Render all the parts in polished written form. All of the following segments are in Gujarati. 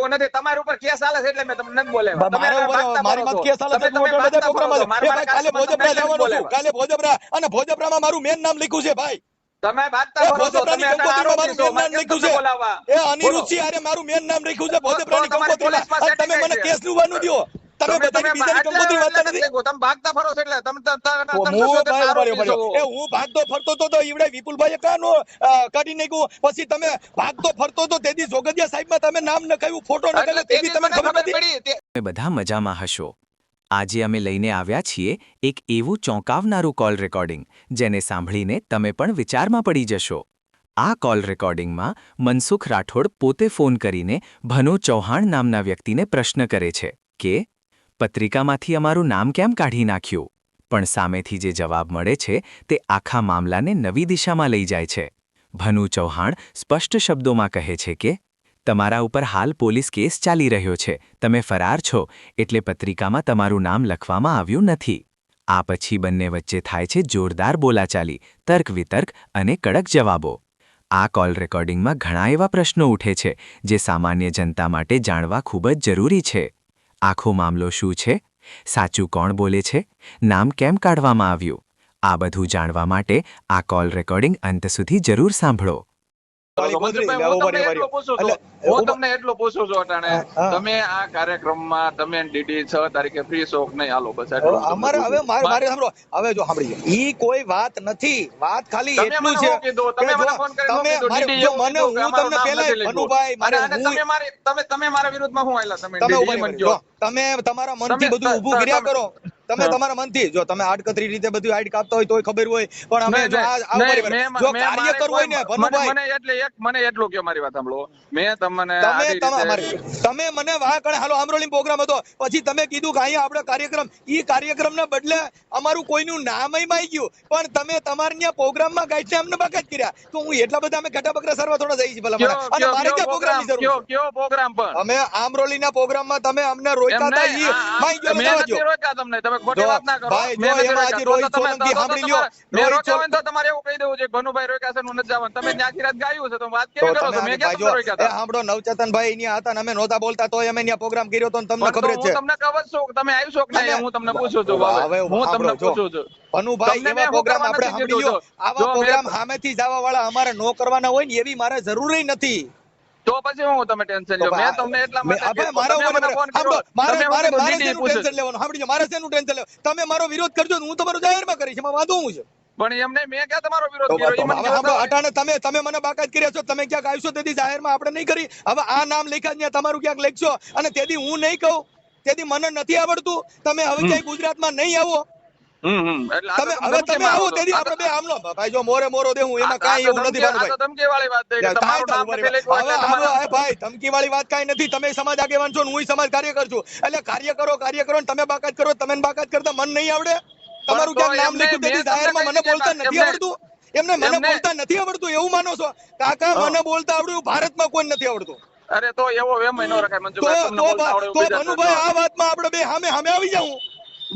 એવું નથી, તમારી ઉપર કેસ ચાલે છે એટલે મેં તમને નથી બોલાવ્યા. તમે મારા ઉપર ભાગતા મારી ફરો માં છો. કેસ ચાલે છે, તમે હું બધા પ્રોગ્રામ ભાગતા ફરો છો. ભાઈ કાલે ભોજપરા જવાનો છું, કાલે ભોજપરા, અને ભોજપરામાં મારું મેન નામ લખ્યું છે ભાઈ. તમે ભાગતા ફરો છો, તમે અટાણે આરોપી છો, મારે કેમ તમને બોલાવવા? એ અનિરુદ્ધ સિંહ અરે મારું મેન નામ લખ્યું છે ભોજપરાની તમારી કંકોત્રીમાં, પોલીસમાં અને તમે setting મને છે. કેસ નું વાનું દો. તમે બધાની બીજાની કંકોત્રી વાંચતા નથી. તમે ભાગતા ફરો છો એટલે હું ભાઈ આરોપી છો. હું ભાગતો ફરતો તો ઈવડે વિપુલભાઈ કાનો કાઢી નાખ્યું. પછી તમે ભાગતો ફરતો તો તેથી જોગદિયા સાહેબમાં તમે નામ નખાયું, ફોટો નખાવ્યો, તે બી તમને ખબર નથી. તમે બધા મજામાં હશો. આજે અમે લઈને આવ્યા છીએ એક એવું ચોંકાવનારું કોલ રેકોર્ડિંગ જેને સાંભળીને તમે પણ વિચારમાં પડી જશો. આ કોલ રેકોર્ડિંગમાં મનસુખ રાઠોડ પોતે ફોન કરીને ભનુ ચૌહાણ નામના વ્યક્તિને પ્રશ્ન કરે છે કે પત્રિકામાંથી અમારું નામ કેમ કાઢી નાખ્યું, પણ સામેથી જે જવાબ મળે છે તે આખા મામલાને નવી દિશામાં લઈ જાય છે. ભનુ ચૌહાણ સ્પષ્ટ શબ્દોમાં કહે છે કે તમારા ઉપર હાલ પોલીસ કેસ ચાલી રહ્યો છે, તમે ફરાર છો, એટલે પત્રિકામાં તમારું નામ લખવામાં આવ્યું નથી. આ પછી બંને વચ્ચે થાય છે જોરદાર બોલાચાલી, તર્ક વિતર્ક અને કડક જવાબો. આ કોલ રેકોર્ડિંગમાં ઘણા એવા પ્રશ્નો ઉઠે છે જે સામાન્ય જનતા માટે જાણવા ખૂબ જ જરૂરી છે. આખો મામલો શું છે? સાચું કોણ બોલે છે? નામ કેમ કાઢવામાં આવ્યું? આ બધું જાણવા માટે આ કોલ રેકોર્ડિંગ અંત સુધી જરૂર સાંભળો. હું તમને એટલું પૂછું છું અટાણે, તમે આ કાર્યક્રમમાં તમે ડીડી 6 તારીખે ફ્રી છો કે નહીં? હાલો બસ અમારે હવે મારે સાંભળો, હવે જો સાંભળી ઈ કોઈ વાત નથી, વાત ખાલી એટલું છે કે તમે મને ફોન કરીને મને હું તમને પહેલા ભનુભાઈ તમે મારા વિરુદ્ધમાં શું આયલા? તમે તમારા મનથી બધું ઊભું કર્યા કરો. તમે તમારા મનથી જો તમે આડકતરી રીતે બધું હાઈડ કાપતા હોય તોય ખબર હોય, પણ અમે જો જો કાર્ય કરવું હોય ને ભનુભાઈ, મને એટલું કે મારી વાત સાંભળો, મેં તમને તમે મને વાહ કણે હાલો આમરોલી પ્રોગ્રામ હતો, પછી તમે કીધું કે અહીંયા આપણે કાર્યક્રમ, ઈ કાર્યક્રમના બદલે અમારું કોઈનું નામ આવી ગયું, પણ તમે તમારા ત્યાં પ્રોગ્રામમાં ગાઈડને અમને બાકાત કર્યા, તો હું એટલા બધા અમે ઘટા બકરા સરવા થોડા જઈ છે ભલા, અને મારે ત્યાં પ્રોગ્રામની જરૂર છે. કેવો પ્રોગ્રામ? પણ અમે આમરોલીના પ્રોગ્રામમાં તમે અમને રોક્યા હતા, ઈ માઈ ગયો નતો રોક્યા તમને, તમે ખોટી વાત ના કરો ભાઈ. જો એમાં આજે રોહિત સોલંકી સાંભળી લ્યો, રોહિત સોલંકી તો તમારે એવું કહી દેવું છે ભનુભાઈ રોક્યા છે હું નથી જવાનું. તમે ત્યાંથી રાત ગાયું છે તો વાત કેવી કરો છો? મેં ક્યાં તમને રોક્યા હતા? સાંભળો, નવચેતનભાઈ અહીંયા હતા ને અમે નહોતા બોલતા તોય અમે ત્યાં પ્રોગ્રામ કર્યો તો તમને ખબર જ છે. હું તમને ખબર છું તમે આવશો કે નહીં, હું તમને પૂછું છું. હવે હું તમને પૂછું છું ભનુભાઈ, એવા પ્રોગ્રામ આપણે સાંભળી લ્યો, આવા પ્રોગ્રામ સામેથી જવા વાળા અમારે નો કરવાના હોય ને એવી મારે જરૂર નથી. તો પછી હું તમે ટેન્શન લ્યો? મેં તમને એટલા માટે મારા મારે શેનું ટેન્શન લેવાનું? સાંભળજો, મારે શેનું ટેન્શન લેવાનું? તમે મારો વિરોધ કરજો, હું તમારો જાહેરમાં કરીશ, એમાં વાંધો હું છે? પણ એમને મેં ક્યાં તમારો વિરોધ કર્યો? અટાણે તમે મને બાકાત કર્યા છો, તમે ક્યાંક આવશો તેથી જાહેરમાં આપણે નહીં કરી. હવે આ નામ લખ્યા ત્યાં તમારું ક્યાંક લખશો અને તેથી હું નહીં કહું, તેથી મને નથી આવડતું. તમે હવે ક્યાંય ગુજરાતમાં નહીં આવો, તમે હવે તમે આવો તેથી આપણે બે આમનો ભાઈ જો મોરે મોરો દેવું, એમાં કાંઈ એવું નથી. ધમકી વાળી વાત થઈ કે તમારું નામ નથી લખ્યું એટલે ભાઈ ધમકી વાળી વાત કાંઈ નથી. તમે સમાજ આગેવાન છો, હું સમાજ કાર્યકર છું, એટલે કાર્ય કરો ને તમે બાકાત કરો. તમે બાકાત કરતા મન નહીં આવડે? તમારું ક્યાંક નામ લખ્યું તેથી જાહેરમાં મને બોલતા નથી આવડતું? એમને મને બોલતા નથી આવડતું એવું માનો છો? કાકા મને બોલતા આવડ્યું, ભારતમાં કોઈ નથી આવડતું. અરે તો એવો વેમ ન રખાય મનસુખભાઈ. તો ભનુભાઈ આ વાતમાં આપણે બે સામે આવી જાઉં.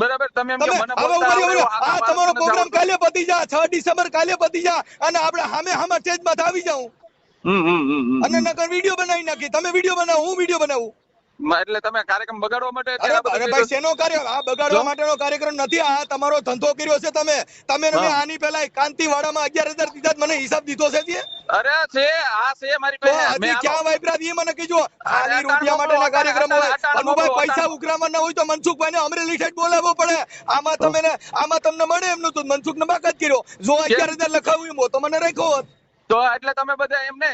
બરાબર, તમે એમ કે મને બોલતા આ તમારો પ્રોગ્રામ કાલે પતી જા, 6 ડિસેમ્બર કાલે પતી જા, અને આપણે સામે સ્ટેજમાં આવી જાઉં અને નકર વિડીયો બનાવી નાખી. તમે વિડીયો બનાવો, હું વિડીયો બનાવું, એટલે તમે કાર્યક્રમ બગાડવા માટે? અરે ભાઈ શેનો કાર્ય? આ બગાડવા માટેનો કાર્યક્રમ નથી, આ તમારો ધંધો કર્યો છે તમે આની પહેલા કાંતિવાડામાં 11,000 દીધા, મને હિસાબ દીધો છે? અરે છે આ છે મારી પાસે. મેં ક્યાં વાપર્યા એ મને કીજો. ખાલી રૂપિયા માટેના કાર્યક્રમ હોય. અનુભાઈ પૈસા ઉઘરામાં ના હોય તો મનસુખભાઈ ને અમરેલી સાઈડ બોલાવવો પડે. આમાં તમને મળે એમનું તો મનસુખ ને બાકાત કર્યો. જો 11,000 લખાવ્યું તો મને રાખ્યો હોત. તો એટલે તમે બધા એમ ને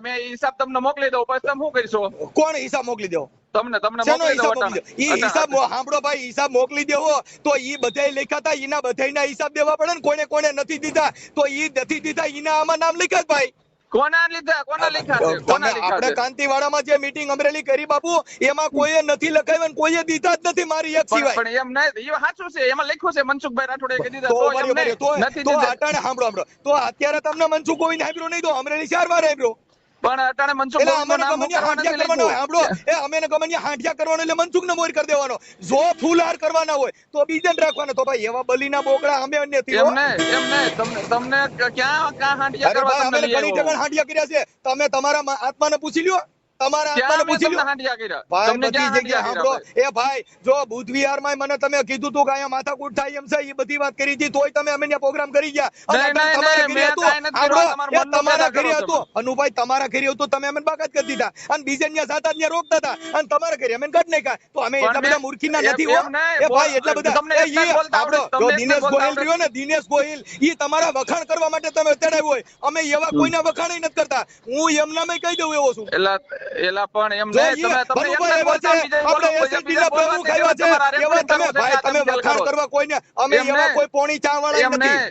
મેં હિસાબ તમને મોકલી દઉં, પછી તમે શું કરશો? કોણ હિસાબ મોકલી દો? તમને મોકલી દઉં. ઈ હિસાબ સાંભળો ભાઈ, હિસાબ મોકલી દેવો તો ઈ બધાય લખ્યા હતા, ઈના બધાયના હિસાબ દેવા પડે ને. કોને નથી દીધા તો ઈ નથી દીધા, ઈના આમાં નામ લખ્યા ભાઈ. કોના લીધા? આપણે કાંતિવાડામાં જે મીટિંગ અમરેલી કરી બાપુ, એમાં કોઈએ નથી લખાવ્યા, કોઈએ દીધા જ નથી મારી એક સિવાય. પણ એમ નહીં, એ સાચું છે, એમાં લખ્યું છે મનસુખભાઈ રાઠોડે કે દીધા. તો અટાણે સાંભળો, તો અત્યારે તમને મનસુખ કોઈ સાંભળ્યો નહીં, તો અમરેલી 4 વાર સાંભળ્યો. પણ અટાણે મનસુખ અમે ગમે હાંઠિયા કરવાનો એટલે મનસુખ ને મોર કરી દેવાનો. જો ફૂલહાર કરવાના હોય તો બીજાને રાખવાના. તો ભાઈ એવા બલીના બોકડા અમે નથી. તમને ક્યાં હાંઠિયા કરવા? અમે ઘણી જગ્યાએ હાંઠિયા કર્યા છે. તમે તમારા આત્માને પૂછી લ્યો. તમારા ક્યાં આત્માને મેં પૂછી તમને લો હાંડિયા કર્યા? ભાઈ તમને બધી ક્યાં જગ્યાએ હાંડિયા સાંભળો કર્યા? એ ભાઈ જો બુધ વિહારમાં મને તમે કીધું તું કે અહીંયા માથાકૂટ થાય એમ છે એ બધી વાત કરી હતી તોય તમે અમે ત્યાં પ્રોગ્રામ કરી ગયા અને નહીં, નહીં, તમારા નહીં, ઘરે મેં હતું કાંઈ નથી કર્યું. સાંભળો, તમારા એ મનનો તમારા પેદા ઘરે કરો હતું તમે. અનુભાઈ તમારા ઘરે હતું તમે અમને બાકાત કરી દીધા અને બીજે ત્યાં જાતા ત્યાં રોકતા હતા અને તમારા ઘરે અમે કાઢ નાખ્યા તો અમે પણ એટલા બધા મેં- મૂર્ખીના એમ- નથી હો એમ નહીં, એ ભાઈ એટલા બધા તમને એ એક જ બોલતા આવડે, આપણો તમને જો એક જ દિનેશ બોલતા ગોહિલ આવડે. રહ્યો ને દિનેશ ગોહિલ ઈ તમારા વખાણ કરવા માટે તમે તેડાવ્યો હોય અમે એવા કોઈના વખાણ નથી કરતા હું એમનામે કહી દઉં એવો છું એલા પણ એમ જો નહીં, ઈ તમે એમ ભલુભાઈ નહીં બોલતા, એવા છે, બીજા આપણે બોલો, એસએસડી બીજા ના બોલવા પ્રમુખ દે, આવ્યા છે, તમારા એવા રેકોર્ડિંગ તમે કરવું છે, ભાઈ આ તમે તમે વખાણ કરો. કરવા કોઈને અમે એમ એવા નહીં. કોઈ પોણી ચા વાળા એમ નથી નહીં,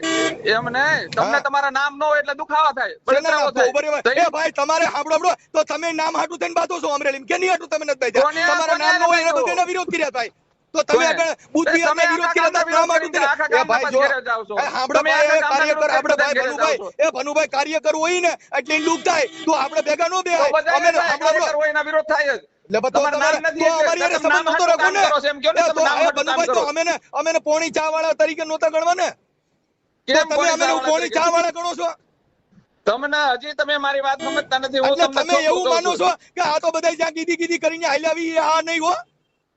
એમ નહીં. તમને હા. તમારા નામ ન હોય એટલે દુખાવા થાય, શેના બળતરાવો નામ થાય. બરોબર? તો એ ભાઈ તમારે હાંભળો તો તમે નામ હાટું થઈને બાતો છો અમરેલી કે નહીં હાટું તમે નથી બાજ્યા? કોને- તમારા કોને નામ ન હોય બાજ્યો? એટલે બધાના વિરોધ કર્યા ભાઈ તો તમે કોને? આગળ બુદ્ધ તમે વિહારના વિરોધ આખા કર્યા હતા, નામ ગામના હાટું કર્યા. આખા એ ભાઈ જો ગામના ઘેરે જાઓ છો. એ હાંભળો તમે ભાઈ, આખા એ કાર્યકર ગામના આપણે ભાઈ ઘેરે ભનુભાઈ જાઓ છો. એ ભનુભાઈ કાર્યકર હોય ને એટલે દુઃખ થાય તો આપણે ભેગા નો તો બેહાય બધાય અમે થાય, હાંભળો કાર્યકર હોય એના વિરોધ થાય જ. એટલે બધો તમારું નામ તમારે નથી તો એટલે અમારી હારે તમે નામ સંબંધ નહોતો હાટું રાખવો કામ ને કરો છો, એમ કહો ને એ તમે તો નામ એ હાટું કામ ભનુભાઈ તો કરો. અમે પોણી ચા વાળા તરીકે નહોતા ગણવા ને તો કેમ તમે પોણી અમે ચા પોણી વાળા ચા વાળા ગણો છો તમને હજી તમે મારી વાત સમજતા નથી. હું એટલે તમને તમે ચોખ્ખું એવું કહું માનો છું. છો કે આ તો બધા જ્યાં કીધી કીધી કરીને હાલ્યાવી એ આ નહીં હો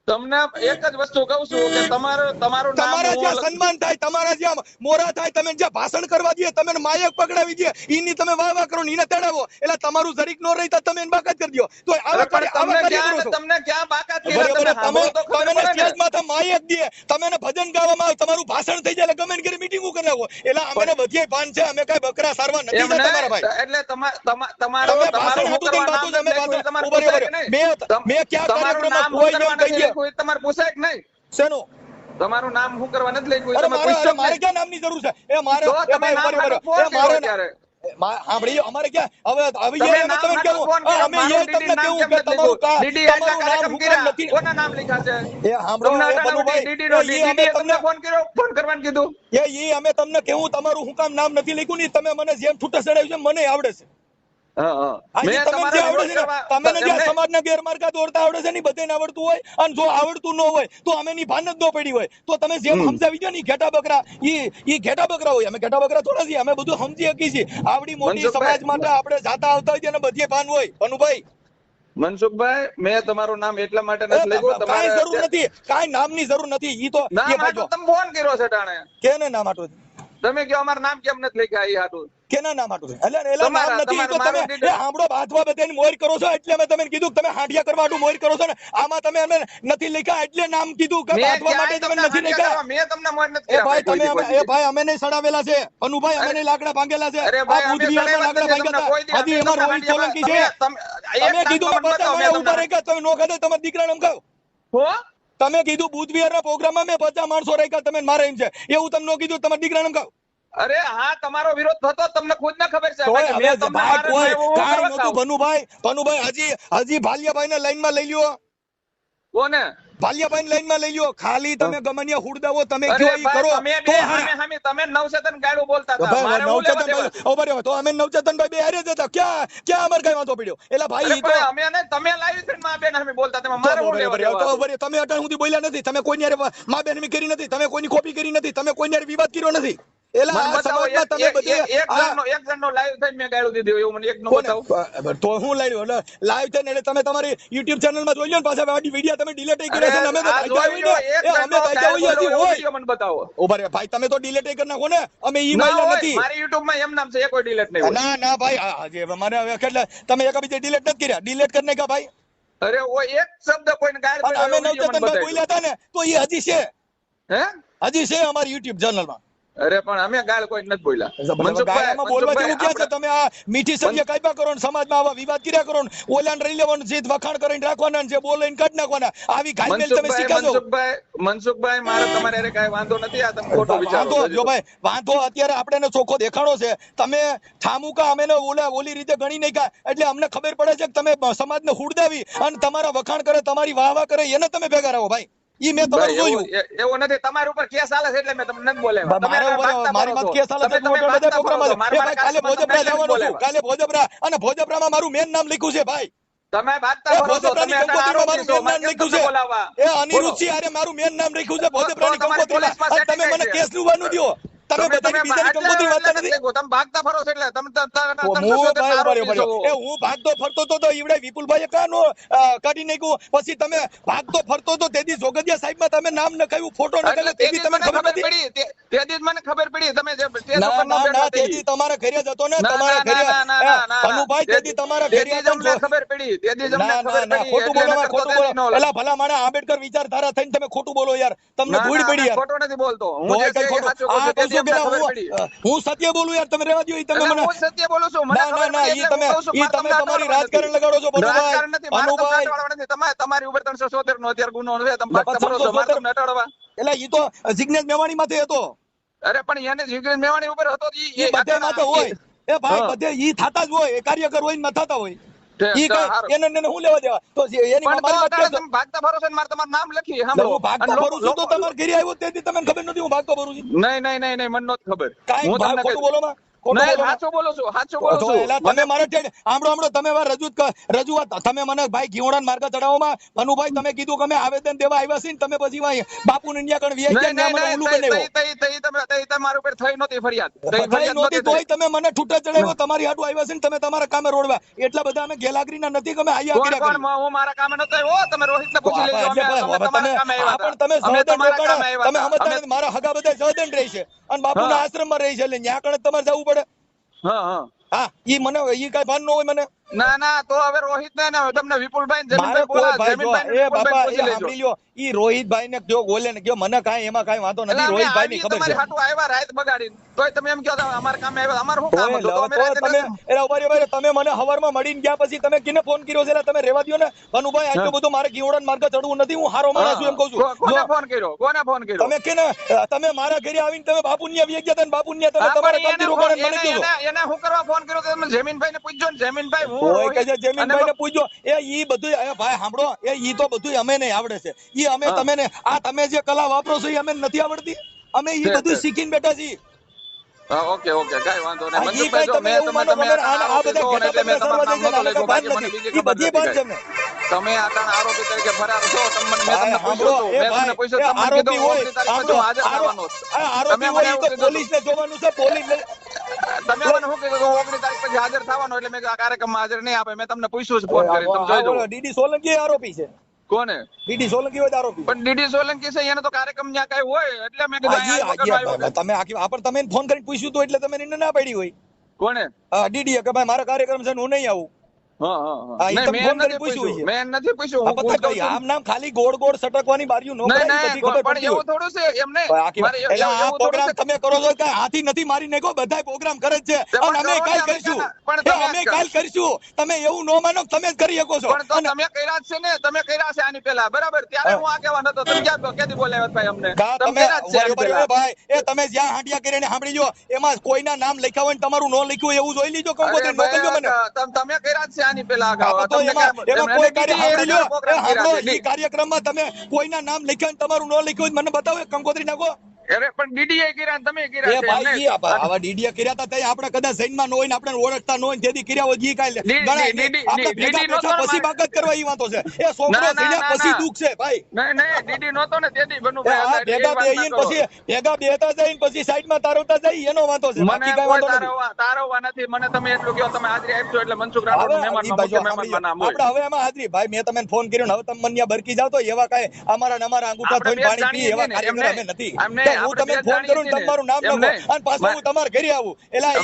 તમને એક જ વસ્તુ કહું છું કે તમારું નામ તમારા હું જ્યાં સન્માન થાય તમારા જ્યાં મોરા થાય તમે જ્યાં ભાષણ કરવા દે તમે માયક પકડાવી દે ઈની તમે વાહ વાહ કરો ને ઈને તેડાવો એટલે તમારું જરીક નો રહી તો તમે એને બાકાત કરી દો તો આવા અરે પણ આવા કાર્ય કરો છો તમને ક્યાં બાકાત કર્યા? બરાબર તમે સાંભળો તો ખબર તમે પડે ને. સ્ટેજમાં તો માયક દે તમે એને ભજન ગાવામાં આવે તમારું ભાષણ થઈ જાય એટલે ગમે એને ઘરે મીટિંગો કરી નાખો એટલે અમે બધીય ભાન છે અમે કઈ બકરા સારવા નથી એમ જતા નહીં, તમારા ભાઈ એટલે તમે તમારું ભાષણ હું હતું કરવા તેમ નામ બાતું તમે નથી લખ્યું, તમારે ઉભા રહ્યો, પૂછાય કે નહીં? મેં ક્યાં તમારું કાર્યક્રમમાં નામ હું કોઈ કરવા એમ કહી નથી દે લખ્યું, એ તમારે પૂછાય કે નહીં? શેનું તમારું નામ હું કરવા નથી લખ્યું, એ અરે તમે મારે પૂછશો મારે કે નહીં? ક્યાં નામની જરૂર છે એ મારે તો એ તમે ભાઈ નામ ઉભા રહ્યો, હાટુ ફોન એ મારે કર્યો ત્યારે. સાંભળીએ અમારે ક્યાં હવે આવી તમે જાય નામ તમે હાટુ કેવું ફોન કર્યો, અમે મારું એ તમને DD નામ કેવું કેમ કે નથી તમારું લખ્યું? DD એટલા તમારું નામ કાર્યક્રમ હું કામ કર્યા, નથી કોના નામ લખ્યા છે? એ સાંભળો તમને એ અટાણે ભનુભાઈ, DD નો એ અમે DD એ તમને તમને ફોન કર્યો, ફોન કરવાનું કીધું. એ અમે તમને કેવું તમારું હું કામ નામ નથી લખ્યું ને તમે મને જેમ છૂટા ચડાવ્યું છે મને આવડે છે હા, હા. આજે મેં તમને તમારા જે આવડે વિરોધ છે ને કરવા- તમને જે એમ નહીં. સમાજના ગેરમાર્ગા દોરતા આવડે છે ને ઈ બધાને આવડતું હોય અને જો આવડતું ન હોય તો અમે ની ભાન જ ન પડી હોય તો તમે જેમ સમજાવી દો ને ઈ ઘેટા બકરા ઈ ઘેટા બકરા હોય અમે ઘેટા બકરા થોડા છીએ અમે બધું સમજી શકીએ છીએ આવડી મોટી મનસુખભાઈ, સમાજ માટે આપણે જાતા આવતા હોય તેને બધીએ ભાન હોય અનુભાઈ મનસુખભાઈ, મેં તમારું નામ એટલા માટે નથી લખ્યું, કાંઈ જરૂર તમારે નથી કાંઈ નામની જરૂર નથી ઈ તો નામ એ ભાઈ હાટુ તમે ફોન કર્યો છે ટાણે. કેને નામ હાટું તમે કહો અમારું નામ કેમ નથી લખ્યા એ હાટુ? કેના નામ હાટું એટલે એલા તમારા- નામ નથી ઈ તો તમારા તમે મારું એ હાંભળો બાથવા બધાને મોર કરો છો એટલે અમે તમને કીધું કે તમે હાંડિયા કરવા હાટું મોર કરો છો ને આમાં તમે અમે નથી લખ્યા એટલે નામ કીધું કે મેં બાથવા ક્યાંય માટે તમે તમને નથી હાંડિયા લખ્યા કરવા, મેં તમને મોર નથી એ કર્યા ભાઈ કોઈ તમે દી, કોઈ એ દી. ભાઈ અમે નહીં સડાવેલા છે અનુભાઈ અમે નહીં લાકડા ભાંગેલા છે અરે આ ભાઈ, અમે બુદ્ધિયાના સડાવ્યા લાકડા નથી, ભાંગ્યા તમને કોઈ દી. હતા હજી એમાં અમે રોહિત તમને સોલંકી છે એક અમે કીધું કે નામ બધા બતાવો, મને મેં ઉભા તમને- રાખ્યા તમે નો ખાધે તમારા દીકરાને એમ ખાવ હો? તમે કીધું બુદ્ધ વિહારના પ્રોગ્રામમાં મેં 50 માણસો રાખ્યા તમે મારે એમ છે એવું તમને ન કીધું તમારા દીકરાને એમ ખાવ અરે હા, તમારો વિરોધ થતો તમને ખુદ ને ખબર છે. તોય મેં હવે તમને ભાઈ મારે કોઈ એવું કાંઈ કરવા નહોતું ખાવ. ભનુભાઈ હજી ભાલિયાભાઈને લાઈનમાં લઈ લ્યો કોને? ભાલિયાભાઈને લાઈનમાં લઈ લ્યો ખાલી તમે ગમનિયા હુડદાવો તમે અરે કયો ઈ ભાઈ, કરો તમે તો બે હારા. હામે તમે નવસેતન ગાળું બોલતા તો હતા. ભાઈ મારે હું લેવા નવચેતનભાઈ દેવા? ઓ બરાબર તો અમે નવચેતનભાઈ બે હારે જ હતા ક્યાં અમારે કઈ વાંધો પડ્યો એટલે ભાઈ અરે ઈ તો પણ અમે ને તમે લાવી છે ને માં બેન અમે બોલતા હતા. મારે હું લેવા દેવા? તો બરાબર તમે અટાણ સુધી બોલ્યા નથી તમે કોઈની હારે માં બેનમી કરી નથી તમે કોઈની કોપી કરી નથી તમે કોઈની હારે વિવાદ કર્યો નથી એલા મને આ બતાવો, સમાજમાં તમે બધે એક જણનો live થઈને મેં ગાળું દીધું એવું મને એકનું બતાવો. તો હું લાવ્યો એટલે લાઈવ થઈને એટલે તમે તમારી YouTube ચેનલમાં જોઈ લો ને પાછા વાડી વિડિયો તમે ડિલીટ કર્યા છે ને અમે તો આ ભાગ્યા હોય જોઈ ને લો, એક એ અમે જણનો ભાગ્યા હોય હજી એવો હોય video મને બતાવો. ઉભા રહે ભાઈ તમે તો ડિલીટ કરી નાખો ને અમે ઈ ના માયલા હોય, નથી મારી YouTube માં એમ નામ છે એ કોઈ delete નહીં હોય. ના ભાઈ આજે મારે હવે કેટલા તમે એકબીજે ડિલીટ નથી કર્યા ડિલીટ કરી નાખ્યા ભાઈ અરે ઓય એક શબ્દ કોઈને ગાળ અને અમે પડ્યો video મને નવચેતનભાઈ બતાવી બોલ્યા હતા ને તો એ હજી છે હે? હજી છે અમારી YouTube ચેનલમાં અરે પણ અમે ગાળ કોઈ નથી બોલ્યા. ગાળામાં બોલવા મનસુખભાઈ, જેવું ક્યાં છે તમે આ મીઠી સભ્ય કાપ્યા કરો ને સમાજમાં આવા વિવાદ કર્યા કરો ને ઓલાને રહી લેવાનું છે વખાણ કરીને રાખવાના ને જે બોલે એને કાઢી નાખવાના આવી ઘાલમેલ તમે શીખાજો મનસુખભાઈ મારે તમારે હારે કાંઈ વાંધો નથી. આ તમે ખોટું વિચારો વાંધો જો છો. ભાઈ વાંધો અત્યારે આપણે એને ચોખ્ખો દેખાડો છે તમે ઠામુકા અમે ઓલી રીતે ગણી નાખ્યા એટલે અમને ખબર પડે છે કે તમે સમાજને હુડદાવી અને તમારા વખાણ કરે તમારી વાહ વાહ કરે એને તમે ભેગા રહો ભાઈ ઈ મેં તમારું ભાઈ, જોયું એવું નથી. તમારી ઉપર કેસ ચાલે છે એટલે મેં તમને નથી બોલાવ્યા. તમે મારા ઉપર ભાગતા મારી ફરો વાત છો. કેસ ચાલે છે તમે બધા ભાગતા પ્રોગ્રામ ફરો છો. મારા ભાઈ કાલે કાર્યક્રમમાં ભોજપરા તમને જવાનો છું બોલાવ્યા. કાલે ભોજપરા અને ભોજપરામાં મારું મેન નામ લખ્યું છે ભાઈ તમે ભાગતા ફરો છો. તમે અત્યારે આરોપી છો. મારે કેમ તમને બોલાવવા? એ અનિરુદ્ધ સિંહ હારે મારું મેન નામ લખ્યું છે ભોજપરાની તો તમારી કંકોત્રીમાં. પોલીસમાં અને તમે setting મને થઈ છે. કેસ નું વાનું દ્યો તમે બધાની બીજાની કંકોત્રી વાંચતા નથી. તમે ભાગતા ફરો છો એટલે તમે હું ભાગતો ફરતો તો ઈવડે વિપુલભાઈએ કાનો કાઢી નાખ્યું. પછી તમે ભાગતો ફરતો તો તેથી જોગડિયા સાહેબમાં તમે નામ નખાયું, ફોટો નખાવ્યો, તેથી તમને ખબર પડી. તેથી મને ખબર પડી તમે જે તેથી તમારા ઘરે જ હતો ને, તમારા ઘરે અનુભાઈ, તેથી તમારા ઘરે ખબર પડી. તેથી ખોટું બોલો, ખોટું બોલો. એલા ભલા માણસ આંબેડકર વિચારધારા થઈને તમે ખોટું બોલો યાર, તમને ધૂળ પડી યાર. ખોટો નથી બોલતો હું, હું સત્ય બોલું યાર, તમે રહેવા દો. તમે મને સત્ય બોલું છું. તમે તમારી રાજકારણ લગાડો છો તમારી ઉપર 377 નો અત્યારે ગુનો છે. તમે નટાડવા એટલે ઈ તો જિગ્નેશ મેવાણી માથે હતો. અરે પણ એને જિગ્નેશ મેવાણી ઉપર હતો એ બધે માથે હોય. એ ભાઈ બધે ઈ થતા જ હોય, કાર્યકર હોય ન થતા હોય. એને હું લેવા દેવા? તો એની ભાગતા ફરો છો, મારે તમારું નામ લખી સાંભળો. ભાગતો ફરું છું તો તમારે ઘરે આવ્યો તેથી તમને ખબર નથી હું ભાગતો ફરું છું? નહીં મને નથી ખબર. કાઈ ખોટું બોલો માં. રજૂઆત તમે મને ભાઈ ઘીવડા માર્ગ ચડાવવામાં ભનુભાઈ તમે કીધું કે અમે આવેદન દેવા આવ્યા છીએ, તમે પછી બાપુ તમારા ઉપર થઈ નહોતી ફરિયાદ, તોય તમે મને છૂટા ચડાવ્યો, તમારી હાટુ આવ્યા છે ને તમે તમારા કામે રોડવા. એટલા બધા અમે ગેલાગરીના નથી કે અમે આયા કર્યા. હું મારા કામે નતો આવ્યો, તમે રોહિતને પૂછી લેજો. તમે મારા હગા બધા જર્દન રહી છે અને બાપુના આશ્રમમાં રહી છે, એટલે ન્યા કણે તમારે જવું પડે. હા ઈ મને ઈ કઈ ભાન ન હોય મને. ના તો હવે રોહિત ને તમને વિપુલભાઈ જમીનભાઈ ઈ રોહિતભાઈ ને કયો બોલે ને કયો, મને કાઈ એમાં કાઈ વાંધો નથી. રોહિતભાઈ ની ખબર છે. આવ્યા રાત બગાડીને તોય તમે એમ કહો અમારા કામે આવ્યા, અમાર શું કામ હતું? તમે મને હવારમાં મળીને ગયા પછી તમે કિને ફોન કર્યો છે? તમે રેવા દયો ને ભનુભાઈ, આટલું બધું મારે ઘીવડા માર્ગ ચડવું નથી. હું હારો માણસ છું એમ કહું છું. કોને ફોન કર્યો? તમે કેને તમે મારા ઘરે આવીને તમે બાપુનિયા વી ગયા, બાપુનિયા તમે તમારા કામથી રોકાણ મને કીધું. એને હું કરવા ફોન કર્યો? તમે જમીનભાઈ ને પૂછજો ને. જમીનભાઈ જમીનભાઈ ને પૂછજો. એ ઈ બધું ભાઈ સાંભળો, એ ઈ તો બધું અમે નહીં આવડે છે. ઈ અમે તમે ને આ તમે જે કલા વાપરો છો એ અમે નથી આવડતી. અમે ઈ બધું શીખીને બેઠા છીએ. ઓકે કઈ વાંધો નહીં. મનસુખભાઈ જો મેં તમે તમે આટલા આરોપી તરીકે ફરાર છો. તમને પૂછ્યું મેં તમને પૂછ્યું, તમને કીધું હાજર થવાનો. તમે મને પોલીસ ને જોવાનું છે. પોલીસ તમે મને શું કીધું 19 તારીખ પછી હાજર થવાનો, એટલે મેં આ કાર્યક્રમમાં હાજર નહીં આપે. મેં તમને પૂછ્યું છે ફોન કરીને, તમે જોઈજો. ડીડી સોલંકી આરોપી છે. કોને? ડીડી સોલંકી હોય આરોપી. પણ ડીડી સોલંકી છે એને તો કાર્યક્રમ ન્યા કઈ હોય એટલે મેં કીધું તમે તમે ફોન કરીને પૂછ્યું તો એટલે તમે ના પાડી હોય. કોને? ડીડી કે ભાઈ મારા કાર્યક્રમ છે હું નહીં આવું. મેં નથી પૂછ્યું. આમ નામ ખાલી ગોળ ગોળ સટકવાની બારીઓ નો પણ એવું થોડું છે એમ નહીં. આ પ્રોગ્રામ તમે કરો છો કે હાથી નથી મારી નાખો, બધા પ્રોગ્રામ કરે છે અને અમે કાલ કરીશું. અમે કાલ કરીશું. તમે એવું ન માનો તમે જ કરી શકો છો. પણ તમે કર્યા છે ને, તમે કર્યા છે આની પહેલા, બરાબર? ત્યારે હું આ કહેવા નતો. તમે ક્યાં કેદી બોલાવ્યા ભાઈ અમને? ભાઈ એ તમે જ્યાં હાંડિયા કરીને સાંભળી લો, એમાં કોઈના નામ લખ્યા હોય તમારું ન લખ્યું એવું જોઈ લીજો. કંકોત્રી મોકલજો મને. તમે કર્યા છે આની પહેલા કાર્યક્રમમાં તમે કોઈના નામ લખ્યા તમારું ન લખ્યું મને બતાવો, કંકોત્રી નાખો. અરે પણ ડીડીએ કર્યા, તમે કર્યા છે. આવા ડીડીએ કર્યા હતા તે આપણે કદાચ સૈનમાં ન હોય ને આપણે ઓળખતા ન હોય તેથી કર્યા હોય ઈ કાઈ પછી બાકત કરવા ઈ વાતો છે. એ છોકરો થઈને પછી દુખ છે ભાઈ. નહીં ડીડી નહોતો ને તેથી બનુભાઈ ભેગા બેહીને પછી ભેગા બેહતા જઈને પછી સાઈડમાં તારવતા જાય એનો વાતો છે. મને તારવવા નથી. મને તમે એટલું કહો તમે હાજરી આપજો એટલે મનસુખ રાઠોડ મહેમાનમાં નામ હોય. આપણે હવે એમાં હાજરી ભાઈ મેં તમને ફોન કર્યો ને હવે તમે મન્યા બરકી જાવ તો એવા કાઈ અમારા અંગૂઠા ધોઈને પાણી પી એવા કાર્યક્રમ અમે નથી. હું તમને ફોન કરું ને તમારું નામ લખો અને પાછું હું તમારે ઘરે આવું. એલા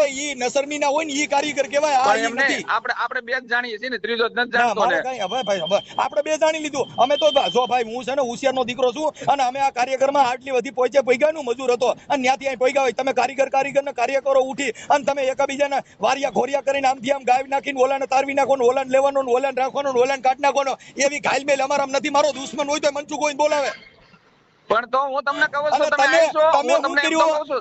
ઈ નસરમીના હોય ને ઈ કારીગર કહેવાય. આ ઈ નથી. આપણે બે જ જાણીએ છીએ ને, ત્રીજો જ નથી જાણતો ને. હવે આપણે બે જાણી લીધું. અમે તો જો ભાઈ હું છે ને હોશિયારનો દીકરો છું અને અમે આ કાર્યક્રમમાં આટલી બધી પહોંચ્યાનું મજૂર હતો અને ત્યાંથી અહીં પહોંચ્યા હોય. તમે કારીગર ને કાર્યકરો ઉઠી અને તમે એકબીજાના વારિયા ઘોરિયા કરીને આમથી આમ ગાય નાખીને ઓલાને તારવી નાખો, ઓલાને લેવાનો, ઓલાને રાખવાનો, ઓલાને કાઢી નાખવાનો, એવી ઘાયલમેલ અમારા નથી. મારો દુશ્મન હોય તો મનસુખ કોઈ બોલાવે. પણ તો હું તમને કહું છું,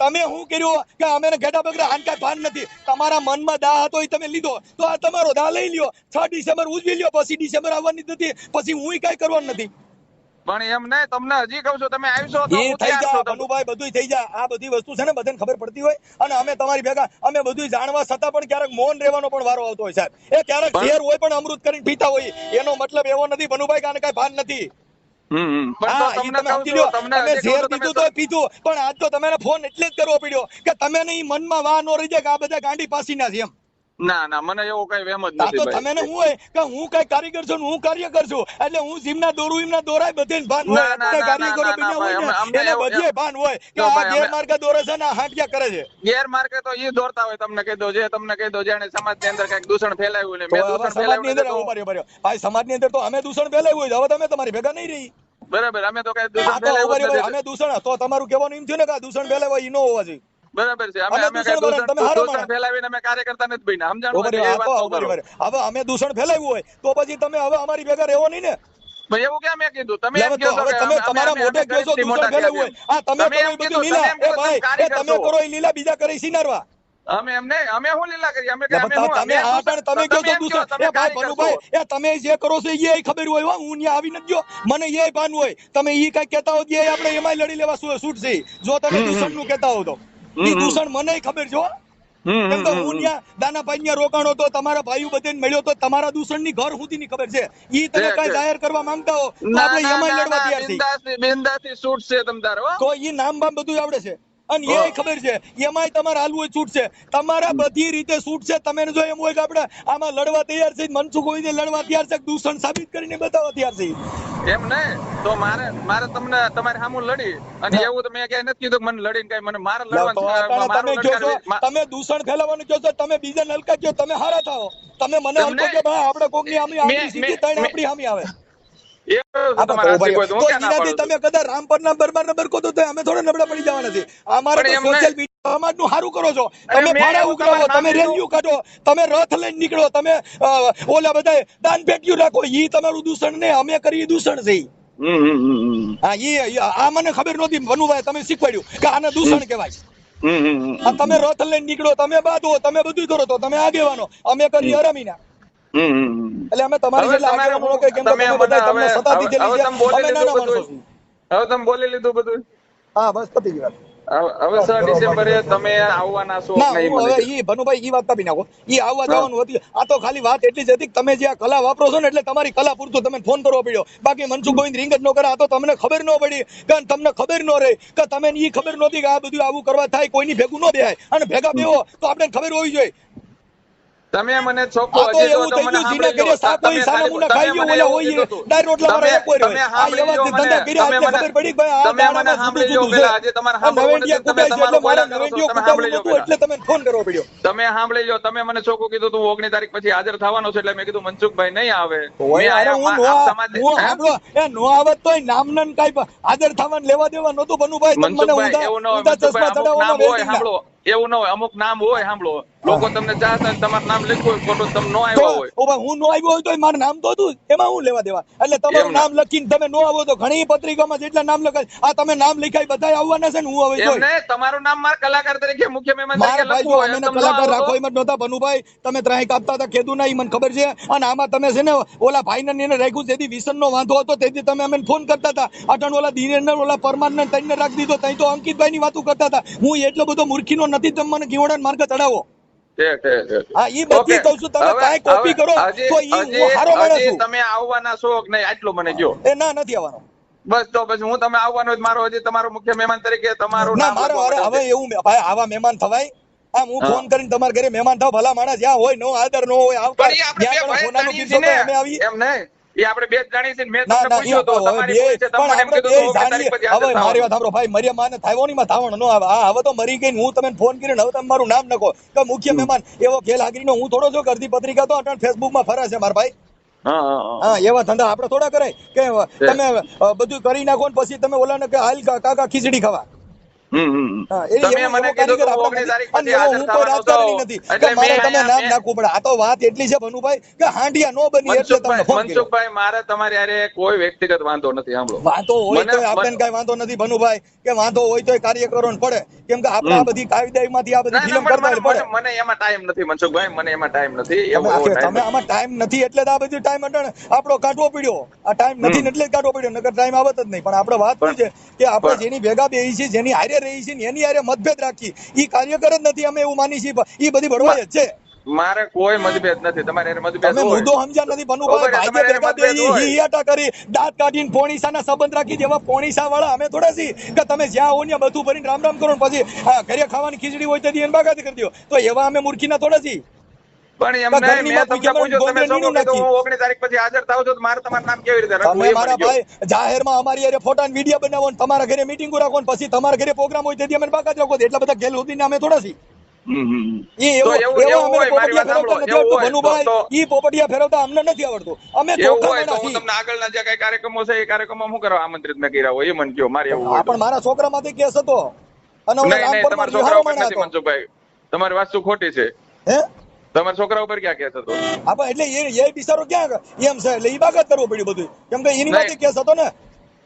તમે શું કર્યું કે અમે ઘેટા બગડા આન કાંઈ ભાન નથી. તમારા મનમાં દાહ હતો એ તમે લીધો તો આ તમારો દાહ લઈ લ્યો. 6 ડિસેમ્બર ઉજવી લ્યો, પછી ડિસેમ્બર આવવાની નથી, પછી હું કઈ કરવાનું નથી. પણ એમ નહીં, તમને હજી કહું છું તમે આવશો તો થઈ જાય ભનુભાઈ, બધું થઈ જાય. આ બધી વસ્તુ છે ને બધાને ખબર પડતી હોય અને અમે તમારી ભેગા અમે બધું જાણવા છતાં પણ ક્યારેક મૌન રહેવાનો પણ વારો આવતો હોય સાહેબ. એ ક્યારેક ઝેર હોય પણ અમૃત કરીને પીતા હોય. એનો મતલબ એવો નથી ભનુભાઈ કે આને કઈ ભાન નથી. પણ તો હા, ઈ તમને તમે કહું સમજી છું, લ્યો. તમને તમે હજી કહું ઝેર છું, પીધું તોય પીધું, પણ આજ તો તમે ફોન એટલે જ કરવો પડ્યો કે તમે ને ઈ મનમાં વાહ નો રહી જાય કે આ બધા ગાંડી પાસીના છે એમ. ના મને એવો કઈ વેમ જ આ નથી તો ભાઈ. તમે ને હું હોય કે હું કઈ કારીગર છું ને હું કાર્યકર છું, એટલે હું જીમના દોરું એમના દોરાય બધે ભાન હોય. ના, અત્યારે ના, કાર્યકરો ના, બન્યા ભાઈ, હોય ને અમને એને એવું- બધે ભાન હોય કે જો આ ભાઈ, ગેરમાર્ગે દોરે છે ને આ હાંટિયા કરે છે. ગેરમાર્ગે તો ઈ દોરતા હોય. તમને કહી દો, જે તમને કહી દો, જેને સમાજની અંદર કઈક દૂષણ ફેલાવ્યું ને તો મેં હવે દૂષણ સમાજની ફેલાવ્યું અંદર નથી તો ઉભા રહ્યો ભાઈ, સમાજની અંદર તો અમે દૂષણ ફેલાવ્યું હોય, હવે તમે તમારી ભેગા નહીં રહી. બરાબર, અમે તો કઈ આ દૂષણ તો ફેલાવ્યું જ ઉભા રહ્યો નથી. અમે દૂષણ, તો તમારું કહેવાનું એમ થયું ને કે આ દૂષણ ફેલાવ્યો ઈ ન હોવા જોઈએ. બરાબર છે, અમે અમે કઈ દૂષણ વાળા, તમે હારા દૂષણ માણસ. ફેલાવીને અમે કાર્યકર્તા નથી બન્યા. સમજાણું ઉભા એટલે રહ્યો, એ આ વાત તો તો ઉભા કરો. રહ્યો. હવે અમે દૂષણ ફેલાવ્યું હોય તો પછી તમે હવે અમારી ભેગા રહેવો નહીં ને. ભાઈ એવું કેમ મેં કીધું? તમે એટલે એમ હવે કહો તો છો હવે કે તમે અમે તમારા મોઢે કહો છો ગરીબથી દૂષણ મોટા ફેલાવ્યું હોય. થયા આ તમે તમે કરો એમ એ બધું કીધું, લીલા. તમે એમ કીધું, ભાઈ તમે કારીગર તમે છો. કરો એ લીલા, બીજા કરે સિનારવા. અમે એમ નહીં, અમે શું લીલા કરીએ? અમે એટલે અમે તમે શું? તમે આ પણ તમે કહો છો એમ કહો, દૂષણ. તમે એ ભાઈ કારીગર છો. ભનુભાઈ, એ તમે જે કરો છો એ ખબર હોય હો, હું ત્યાં આવી નથી ગયો, મને એ ભાન હોય. તમે ઈ કઈ કહેતા હો એ આપણે એમાંય લડી લેવા છૂટ છે. જો તમે દૂષણ નું કહેતા હો તો ઈ દૂષણ મને ખબર છે હો. કેમ કે હું ત્યાં દાનાભાઈ ત્યાં રોકાણો તો તમારા ભાઈઓ બધાને મળ્યો તો તમારા દૂષણ ની ઘર સુધીની ખબર છે. ઈ તમે કઈ જાહેર કરવા માંગતા હો તો ના આપણે ના એમાંય ના લડવા ના, તૈયાર છીએ. બિંદાસથી છૂટ છે તમ તારે, હો. તો ઈ નામ બામ બધું આવડે છે અને એ ખબર છે એમાંય તમારે હાલવું હોય છૂટ છે. તમારા બધી રીતે છૂટ છે. તમે જો એમ હોય કે આપણે આમાં લડવા તૈયાર છે, મનસુખ હોય લડવા તૈયાર છે, દૂષણ સાબિત કરીને બતાવવા તૈયાર છે. એમ નહીં તો મારે તમને તમારી સામું લડી અને એવું તો મેં ક્યાંય નથી કીધું કે મને લડીને કઈ મને મારે તો લડવાનું અટાણે મારું તમે કહો છો, લડકાર તમે દૂષણ ફેલાવવાનું કહો છો, તમે બીજા નલકા કહો, તમે હારા થાઓ. તમે મને હલકો કે ભાઈ આપણે કોકની આમની સીધી તઈને આપણી સામે આવે. તમારા હાથથી કોઈ તો હું ક્યાં ના એનાથી પાડું છું? તમે કદાચ રામ પર ના બરબાર નંબર કહો તો અમે થોડા નબળા પડી જવાના છે. અમારે પણ તો એમ સોશિયલ નહીં. મીડિયા સમાજનું સારું કરો છો. અરે તમે મેં ફાળા એવું ઉઘરાવો, તમારે તમે સાંભળ્યું. રેલીઓ કાઢો, તમે રથ લઈને નીકળો, તમે ઓલા બધા દાન પેટીઓ રાખો, ઈ તમારું દૂષણ ને અમે કરી દૂષણ છે. હા આ મને ખબર નહોતી ભનુભાઈ, તમે શીખવાડ્યું કે આને દૂષણ કહેવાય. આ તમે રથ લઈને નીકળો, તમે બાંધો, તમે બધું કરો તો તમે આગેવાનો, અમે કરી હરામીના. એટલે અમે તમારી હવે જેટલા તમારે આગેવાનો કે કેમ કે તમે તમે મને બધા તમને હવે સત્તા દીધેલી છે, તમે બોલી અમે નાના લીધું માણસો બધું. છીએ. હવે તમે બોલી લીધું બધું. હા બસ પતી ગઈ વાત. હવે 6 ડિસેમ્બરે તમે આવવાના છો ના નહીં હું મને હવે ઈ ભનુભાઈ ઈ વાત કાપી નાખો. ઈ આવવા જવાનું હતી. આ તો ખાલી વાત એટલી જ હતી કે તમે જે આ કલા વાપરો છો ને એટલે તમારી કલા પૂરતું તમે ફોન કરવો પડ્યો. બાકી મનસુખ ગોવિંદ રિંગ જ ન કરે. આ તો તમને ખબર ન પડી કે તમને ખબર ન રહી કે તમે ઈ ખબર નહોતી કે આ બધું આવું કરવા થાય, કોઈની ભેગું ન બેહાય અને ભેગા બેહો તો આપણે ખબર હોવી જોઈએ. તમે મને ચોખ્ખું આ તો હજી જો એવું તો થઈ મને ગયું જીના સાંભળી ઘરે લો. સાપ હોય, સાના મુના ખાઈ ગયો, ઓલા હોય ડાય રોટલા વાળા એક હોય. તમે આ સાંભળી એવા લો જ ધંધા કર્યા મને. એટલે ખબર પડી કે ભાઈ આ તમે મને દાડામાં સાંભળી જુદું લો જુદું પેલા. છે. હજી તમારે આ સાંભળવું નથી. નવેન્ડિયા તમે કુટાય છે તમારું એટલે મારે બોલ્યા કરો છો. નવેન્ડિયો તમે સાંભળી કુટાવવું લો નતું પેલા. એટલે તમે ફોન કરવો પડ્યો. તમે સાંભળી લો. તમે મને ચોખ્ખું કીધું તું 19 તારીખ પછી હાજર થવાનો છે એટલે મેં કીધું મનસુખભાઈ નહીં આવે. મેં અરે આયા હું નો આપ આ- સમાજ હું સાંભળો, એ નો આવત તોય નામના ને કાંઈ હાજર થવાનું લેવા દેવા નહોતું ભનુભાઈ. તમે મને મનસુખભાઈ એવું ન હોય. ઊંધા ચશ્મા મનસુખભાઈ અમુક નામ ચડાવવાના હોય વેટિંગના. સાંભળો. એવું ન હોય. અમુક નામ હોય સાંભળો. લોકો તમને ચાહતા હોય, તમારું નામ લખ્યું હોય ખોટું, તમે ન તો આવ્યા હોય. ઓ ભાઈ હું નો આવ્યો હોય તો મારું નામ તો હતું, એમાં હું લેવા દેવા. એટલે તમારું એમ ના. નામ લખીને તમે નો આવો તો ઘણી પત્રિકામાં જેટલા નામ લખાય, આ તમે નામ લખાય બધા આવવાના છે ને હું હવે એમ જોઈ. નહીં, તમારું નામ મારા કલાકાર તરીકે મુખ્ય મહેમાન મારા તરીકે ભાઈ લખવું જો હોય. અમે તમે ન કલાકાર આવો રાખો તો? એમ જ નહોતા ભનુભાઈ. તમે ત્રાહી કાપતા હતા ખેદુ ના, ઈ મને ખબર છે. અને આમાં તમે છે ને ઓલા ભાઈ ને એને રાખ્યું, જેથી વિસન નો વાંધો હતો તેથી તમે અમને ફોન કરતા હતા. અટણ ઓલા દિનેશ ઓલા પરમાર ને તઈને રાખી દીધો, તઈ તો અંકિતભાઈ ની વાતો કરતા હતા. હું એટલો બધો મૂર્ખીનો નથી, તમે મને ગીવડા માર્ગ ચડાવો. હા ઈ બધી કહું છું. તમે કાંઈ કોપી કરો તો ઈ હું હારો માણસ છું. તમે આવવાના છો કે નહીં આટલું મને કહો. એ ના નથી આવવાનો. બસ તો પછી હું તમે આવવાનો જ મારો હજી તમારો મુખ્ય મહેમાન તરીકે તમારું ના નામ મારો લખવા હવે માટે. એવું ભાઈ આવા મહેમાન થવાય? આમ હું ફોન કરીને તમારા ઘરે મહેમાન થાવ, ભલા માણસ જ્યાં હોય નો આદર નો હોય આવકાર, પણ ઈ આપણે જ્યાં બે પણ ભાઈ ફોનાનું જાણીએ કીધું છીએ તો અમે આવી. ને. એમ નહીં, એ આપણે બે જ જાણીએ છીએ ને. મેં ના તમને ના ઈ પૂછ્યું હતું, હવે તમારી બે ભૂલ છે, પણ તમને એમ આપણે કીધું બે હતું 19 તારીખ જાણીએ. પછી હાજર હવે મારી થવાનું. વાત સાંભળો ભાઈ, મરિયા માને થાવણી માં થાવણ નો આવે. હા હવે તો મરી ગઈ ને હું તમને ફોન કરીને હવે તમે મારું નામ નખો કે મુખ્ય મહેમાન એવો ખેલ હાગરીનો હું થોડો છું. અડધી પત્રિકા તો અટણ ફેસબુક માં ફરે છે મારા ભાઈ. હા એવા ધંધા આપણે થોડા કરાય કે તમે બધું કરી નાખો ને પછી તમે ઓલાને કે હાલ કાકા ખીચડી ખાવા. તમે મને કીધું કે 19 તારીખ પછી હાજર થવાનો છો. એટલે મારે તમે નામ નાખવું પડે. આ તો વાત એટલી છે ભનુભાઈ કે હાંડિયા નો બની એટલે તમને ફોન કર્યો. મનસુખભાઈ મારે તમારી હારે કોઈ વ્યક્તિગત વાંધો નથી. સાંભળો, વાંધો હોય તો આપણે કઈ વાંધો નથી ભનુભાઈ, કે વાંધો હોય તો કાર્યકરો પડે. કેમ કે આપણે આ બધી કાયદામાંથી આ બધી ફિલ્મ કરતા પડે. મને એમાં ટાઈમ નથી મનસુખભાઈ, મને એમાં ટાઈમ નથી. એવો તમે આમાં ટાઈમ નથી એટલે આ બધી ટાઈમ આપણો કાઢવો પડ્યો. આ ટાઈમ નથી એટલે જ કાઢવો પડ્યો, નકર ટાઈમ આવત જ નહીં. પણ આપણે વાત શું છે કે આપણે જેની ભેગા બેહી છીએ, જેની હારે રહી છીએ, એની હારે મતભેદ રાખી, ઈ કાર્યકર જ નથી અમે એવું માની છીએ. ઈ બધી ભડવાઈ જ છે. મારે કોઈ મતભેદ નથી તમારે એને મતભેદ તમે હોય મુદ્દો સમજ્યા નથી બનુભાઈ. બરાબર, ભાગે તમારે ભેગા મતભેદ થઈ હોય. હિયાટા કરી દાંત કાઢીને પોણીસાના સંબંધ રાખી જેવા પોણીસા વાળા અમે થોડા છીએ કે તમે જ્યાં હો ત્યાં બધું ભરીને રામ રામ કરો ને પછી ઘરે ખાવાની ખીચડી હોય તો એને બાગાત કરી દો. તો એવા અમે મૂર્ખીના થોડા છીએ. પણ એમ નહીં, ઘરની મેં વાત તમને પૂછ્યું, તમે ગોંધળની શું નથી. કીધું હું 19 તારીખ પછી હાજર થાવ છું તો મારે તમારું નામ કેવી રીતે રાખવું તમે એ મારા મને કહો. ભાઈ જાહેરમાં અમારી હારે ફોટા ને વિડીયો બનાવો ને તમારા ઘરે મીટિંગો રાખો ને પછી તમારા ઘરે પ્રોગ્રામ હોય તેથી અમે બાકાત રાખો. એટલા બધા ગેલ સુધીના અમે થોડા છીએ. તો ઈ એવો એવું એવો અમે હોય, મારી પોપટિયા વાત ફેરવતા સાંભળો, નથી એવું આવડતું હોય ભનુભાઈ. ઈ પોપટિયા ફેરવતા અમને નથી આવડતું. અમે એવું ચોખ્ખા હોય તો માણસ હું છીએ. તમને આગળના જે કઈ કાર્યક્રમો છે એ કાર્યક્રમમાં શું કરવા આમંત્રિત મેં કર્યા હોય એ મને કહો. મારે એવું હોય આ તો. પણ મારા છોકરામાંથી કેસ હતો અને ઓલા નહીં નહીં, રામપરમાં તમારા છોકરા વિહારો ઉપર માણસ નથી હતો. મનસુખભાઈ, તમારી વાસ્તુ ખોટી છે. હે તમારા છોકરા ઉપર ક્યાં કેસ હતો? હા પણ એટલે એ બિચારો ક્યાં એમ છે એટલે ઈ બાકાત કરવું પડ્યું બધું કેમ કે એની માથે કેસ હતો ને.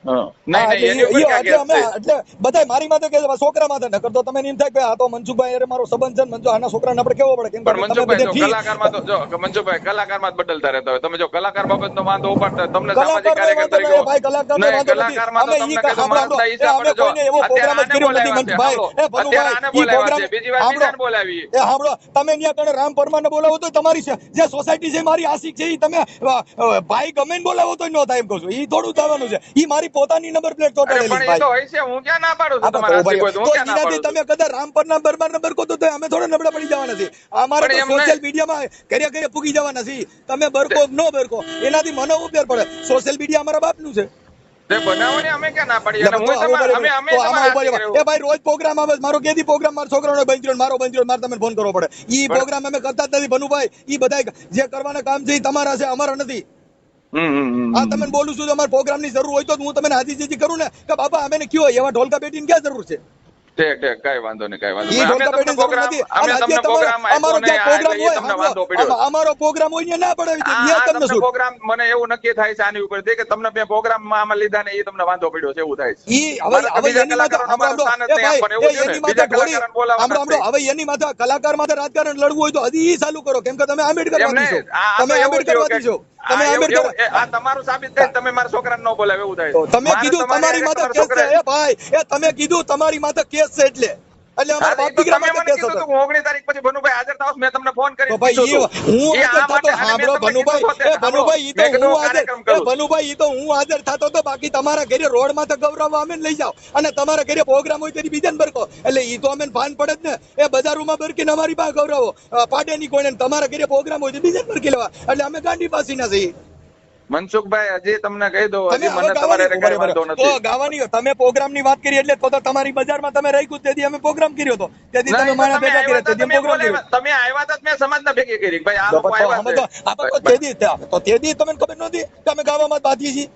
નહીં નહીં, એની ઉપર ક્યાં એટલે કેસ અમે છે? એટલે બધાય મારી માથે કે છોકરા માથે નકર તો તમે એમ થાય કે આ તો મનસુખભાઈ અરે મારો સંબંધ છે ને મનસુખ આના છોકરાને આપણે કેવો પડે કેમ કે પણ તમે બધે મનસુખભાઈ જો free- કલાકારમાં તો જો મનસુખભાઈ કલાકારમાં જ બદલતા રહેતા હોય. તમે જો કલાકાર બાબતનો વાંધો ઉપાડતા તમને સામાજિક કલાકારનો કાર્યકર વાંધો તરીકે નહીં, ભાઈ, કલાકારનો નહીં, વાંધો નથી. કલાકારમાં તો અમે તમને ઈ કીધું સાંભળો, માણસના હિસાબે અમે જો કોઈને એવો અત્યારે પ્રોગ્રામ જ આને કર્યો નથી, બોલાવ્યા છે. મનસુખભાઈ. સાંભળો, એ ભનુભાઈ, અત્યારે આને ઈ બોલાવ્યા છે, પ્રોગ્રામ- બીજી વાર બીજાને બોલાવી. એ સાંભળો, તમે ત્યાં કણે રામ પરમારને બોલાવો તો તમારી છે જે સોસાયટી છે મારી આશિક છે ઈ તમે ભાઈ ગમે ને બોલાવો તો ન થાય એમ કહું છું. ઈ થોડું થવાનું છે. ઈ મારી પોતાની નંબર પ્લેટ અરે ચોટાડેલી પણ એ ભાઈ. તો હોય છે, હું ક્યાં ના પાડું છું આ તો તમારા ભાઈ, આશીર્વાદ, હું તો ક્યાં ના એનાથી પાડું છું? તમે કદાચ રામ પરના બરબાર નંબર કહો તો અમે થોડા નબળા પડી જવાના છે. અમારે પણ તો એમ નહીં. સોશિયલ મીડિયામાં ઘરે ઘરે પૂગી જવાના છે. તમે બરકો ન બરકો એનાથી મને ઉપેર પડે. સોશિયલ મીડિયા અમારા બાપનું છે. તે બનાવો ને, અમે ક્યાં ના પાડીએ? એટલે અને તો હું આવું તમારા- બરાબર. અમે તો આમાં તમારા ઉભા આશીર્વાદ રહેવા. એ ભાઈ રોજ પ્રોગ્રામ આવે છે. મારો કેદી પ્રોગ્રામ મારો છોકરાનો બંધ થયો ને મારો બંધ થયો ને મારે તમને ફોન કરવો પડે. ઈ પ્રોગ્રામ અમે કરતા જ નથી ભનુભાઈ. ઈ બધાય જે કરવાના કામ છે ઈ તમારા છે, અમારા નથી. આ તમને બોલું છું અમારા પ્રોગ્રામ ની જરૂર હોય તો હું તમને હાજી કરું ને કે બાપા અમે કયો એવા ઢોલકા બેટીને ક્યાં જરૂર છે? ઠીક ઠીક, કઈ વાંધો નહીં, કઈ વાંધો ઈ નહીં. અમે ઢોલકા તમને બેટીની જરૂર પ્રોગ્રામ નથી. અમે અને તમને આજે પ્રોગ્રામ અમારો આપ્યો જ્યાં ને, પ્રોગ્રામ એટલે ઈ તમને વાંધો હોય પડ્યો. અમારો પ્રોગ્રામ હોય ને ના પડાવી દે. આ ત્યાં તમને તમને શું? પ્રોગ્રામ મને એવું નક્કી થાય છે આની ઉપરથી કે તમને બે પ્રોગ્રામમાં આમાં લીધા ને એ તમને વાંધો પડ્યો છે એવું થાય છે. ઈ હવે મારે તો હવે બીજા એની માથે કલાકારોને અમારું સ્થાન જ એ નહીં આપવાનું, એવું ભાઈ, છે ને. એની માથે બીજા ઢોળી- કલાકારોને બોલાવવાના જ હવે એની માથે કલાકાર માથે રાજકારણ લડવું હોય તો હજી ઈ ચાલુ કરો કેમ કે તમે આંબેડકર એમ વાદી છો. નહીં. આ તમે તો એવું આંબેડકર થયું વાદી કે છો. તમે આ એવું- આંબેડકર એવું- આ તમારું સાબિત થાય તમે મારા છોકરાને ન બોલાવે એવું થાય. તમે મારે કીધું તમારી તમારી માથે તમારા કેસ છે. છોકરાએ- એ ભાઈ એ તમે કીધું તમારી માથે કેસ છે એટલે અમારા હા, બાપ તો દીકરા તમે માથે મને કેસ કીધું હતો. હતું કે 19 તારીખ પછી ભનુભાઈ હાજર થાવ, મેં તમને ફોન કરી તો ભાઈ પૂછ્યું હતું. હું એ હાજર આ માટે થતો અને મેં સાંભળો તમને ભનુભાઈ કીધું હતું, એ ભનુભાઈ ઈ તો મેં કીધું હું હાજર કાર્યક્રમ કરું. ભનુભાઈ ઈ તો હું હાજર થતો તો બાકી તમારા ઘરે રોડ માં તો ગૌરવવા અમે લઈ જાઓ અને તમારા ઘરે પ્રોગ્રામ હોય તેથી બીજાને બરકો એટલે ઈ તો અમે ભાન પડે જ ને એ બજારોમાં બરકીને અમારી પાસે ગૌરવો પાડે ની કોઈને તમારા ઘરે પ્રોગ્રામ હોય તો બીજાને બરકી લેવા એટલે અમે ગાંડી પાસી ના છીએ. મનસુખભાઈ હજી તમને કહી દઉં, તમે હજી હવે મને તમારે ગાવાની કઈ વાંધો તો નથી. ગાવાની તમે પ્રોગ્રામ ની વાત કરી એટલે તો તમારી બજારમાં તમે રાખ્યું તેથી અમે પ્રોગ્રામ કર્યો હતો તેથી તમે નહીં, મારા તમે ભેગા કર્યા આવ્યા હતા, તેથી તમે પ્રોગ્રામ કર્યો. બોલાવ્યા. તમે આવ્યા હતા, મેં સમાજના ભેગી કરી ભાઈ આ લોકો આવ્યા છે. તો તેથી તમને ખબર નહોતી કે અમે ગાવામાં જ બાંધીએ છીએ.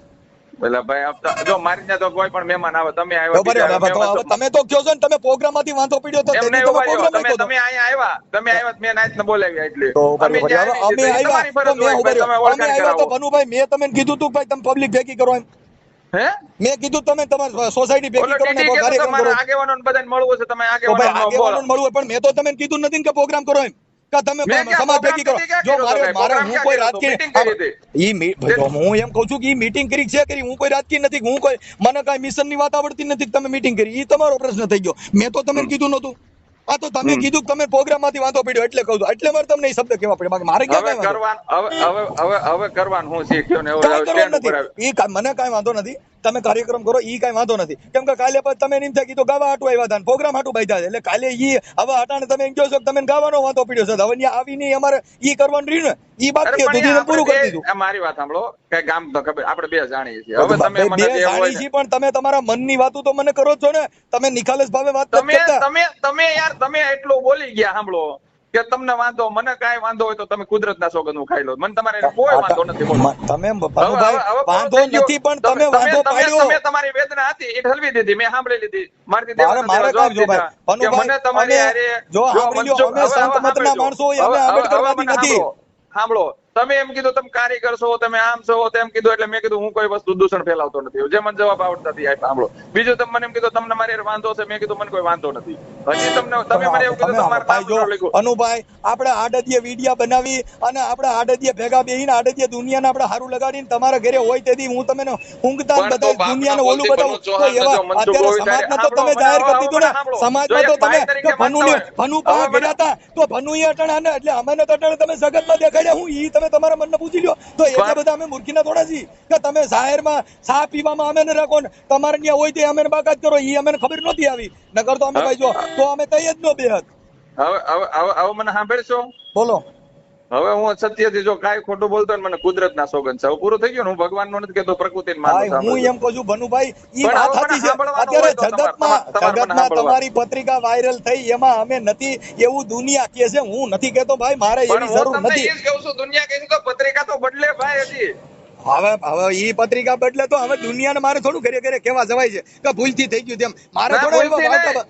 પેલા ભાઈ જો મારી ત્યાં તો કોઈ પણ મહેમાન આવે, તમે તો આવ્યા બરાબર, બીજા તો હવે મહેમાન તો- તમે તો કહો છો ને તમે પ્રોગ્રામ માંથી વાંધો પડ્યો તો એમ તેથી નહીં તમે ઉભા રહ્યો. પ્રોગ્રામ તમે રાખ્યો હતો. તમે અહીંયા આવ્યા, મેં નાઈટને બોલાવ્યા એટલે તો બરાબર, અમે ત્યાં હવે આવી અમે દીધું. આવ્યા એ તમારી તો ફરજ મેં હોય, ઉભા ભાઈ, તમે રહ્યો. અમે ઓળખાણ આવ્યા તો કરાવો. ભનુભાઈ મેં તમને કીધું તું ભાઈ તમે પબ્લિક ભેગી કરો એમ હે મેં કીધું તમે તમારી સોસાયટી ભેગી ઓલો કરો ને ટીટી કે કાર્યક્રમ તમારા કરો. આગેવાનોને બધાને મળવું છે, તમે તો ભાઈ આગેવાનોને બોલો. આગેવાનોને મળવું હોય પણ મેં તો તમને કીધું નથી ને કે પ્રોગ્રામ કરો એમ કે તમે મેં ક્યાં સમાજ ભેગી કરો. પ્રોગ્રામ જો કર્યો હતો મારે ભાઈ? હું પ્રોગ્રામ કોઈ ક્યાં કર્યો હતો? રાજકીય મીટિંગ કરી હતી. જો હું એમ કહું છું કે ઈ મીટિંગ કરી છે કરી હું કોઈ રાજકીય નથી હું કોઈ મને કાંઈ મિશન ની વાત આવડતી નથી કે તમે મીટિંગ કરી ઈ તમારો પ્રશ્ન થઈ ગયો. મેં તો તમને કીધું નતું. આ તો તમે કીધું કે તમે પ્રોગ્રામ માંથી વાંધો પડ્યો એટલે કહું છું એટલે મારે તમને એ શબ્દ કહેવા પડે બાકી મારે ક્યાં હવે કાંઈ વાંધો હવે કરવાનું હું શીખ્યો ને કાંઈ હવે કરવાનું સ્ટેન્ડ ઉપર નથી. ઈ મને કાંઈ વાંધો નથી તમે કાર્યક્રમ કરો ઈ કાંઈ વાંધો નથી કેમ કે કાલે પછી તમે એમ થાય કે ઈ તો ગાવા હાટું આવ્યા હતા પ્રોગ્રામ હાટું બાંધ્યા છે એટલે કાલે ઈ હવે અટાણે તમે એમ કહો છો કે તમે ગાવાનો વાંધો પડ્યો છે હવે ત્યાં આવીને અમારે ઈ કરવાનું રહ્યું ને ઈ બાકી હતું ઈ પૂરું કરી દીધું. મારી વાત સાંભળો કે ગામ તો ખબર આપણે બે જાણીએ છીએ. હવે તમે બે મને જે હોય જાણી ને- છીએ પણ તમે તમારા મનની વાતો તો મને કરો જ છો ને તમે નિખાલસ ભાવે વાત નથી તમે કરતા. તમે તમે યાર તમે એટલું બોલી ગયા સાંભળો કે તમને વાંધો મને કાંઈ વાંધો હોય તો તમે કુદરતના સોગંદનું ખાઈ લો, મને તમારે કોઈ વાંધો નથી. બોલો. તમે ભનુભાઈ વાંધો નથી પણ તમે વાંધો પાડ્યો. તમે તમારી વેદના હતી એ ઠલવી દીધી, મેં સાંભળી લીધી. મારથી મારે કાંઈ જો ભાઈ કે મને તમારી અમે હારે જો સાંભળી લો, અમે સંત મતના માણસો હોય અમે આંબેડકરવાદી નથી. સાંભળો તમે એમ કીધું તમે કારીગર છો, તમે આમ છો, તેમ કીધું એટલે મેં કીધું હું કોઈ વસ્તુ દૂષણ ફેલાવતો નથી. જે મને જવાબ આવડતા નથી આપ્યા. સાંભળો, બીજું તમે મને એમ કીધું તમને મારી હારે વાંધો છે, મેં કીધું મને કોઈ વાંધો નથી. હજી તમે મને એવું કીધું તમારે નામ ન લખ્યું. અનુભાઈ, આપણે આડદીએ વિડિયા બનાવી અને આપણે આડદીએ ભેગા બેહીને આડદીએ દુનિયાને આપણે હારું લગાડીને તમારા ઘરે હોય તેથી હું તમને ઊંઘતા બધા દુનિયાને ઓલું બતાવું તો એવા અત્યારે સમાજમાં તો તમે જાહેર કરી દીધું ને, સમાજમાં તો તમે કે ભનુ પા ગયા હતા તો ભનુએ અટણાને એટલે અમને તો અટણ તમે જગતમાં દેખાડ્યા. હું ઈ તમે તમારા મનને પૂછી લ્યો તો એટલે બધા અમે મૂર્ખીના થોડા છીએ કે તમે જાહેરમાં ચા પીવામાં અમે ન રાખો ને તમારે ત્યાં હોય તે અમે બાકાત કરો. ઈ અમને ખબર નહોતી આવી, નકર તો અમે ભાઈ જો તો અમે તઈ જ નો બેહત. હવે મને સાંભળશો? બોલો. હવે હું સત્યથી જો કાંઈ ખોટું બોલતો ને મને કુદરતના સોગંદ છે. હવે પૂરું થઈ ગયું ને. હું ભગવાનનો નથી કહેતો, પ્રકૃતિને માનું છું. હું એમ કહું છું ભનુભાઈ, ઈ વાત સાચી છે. અત્યારે જગતમાં તમારી પત્રિકા વાયરલ થઈ એમાં અમે નથી એવું દુનિયા કહે છે. હું નથી કહેતો ભાઈ, મારે એવી જરૂર નથી. એ જ કહું છું, દુનિયા કહે છે તો પત્રિકા તો બદલે ભાઈ. હજી હવે ઈ પત્રિકા બદલે તો હવે દુનિયાને મારે થોડું ઘરે ઘરે કેવા જવાય છે કે ભૂલથી થઈ ગયું તેમ. મારે થોડું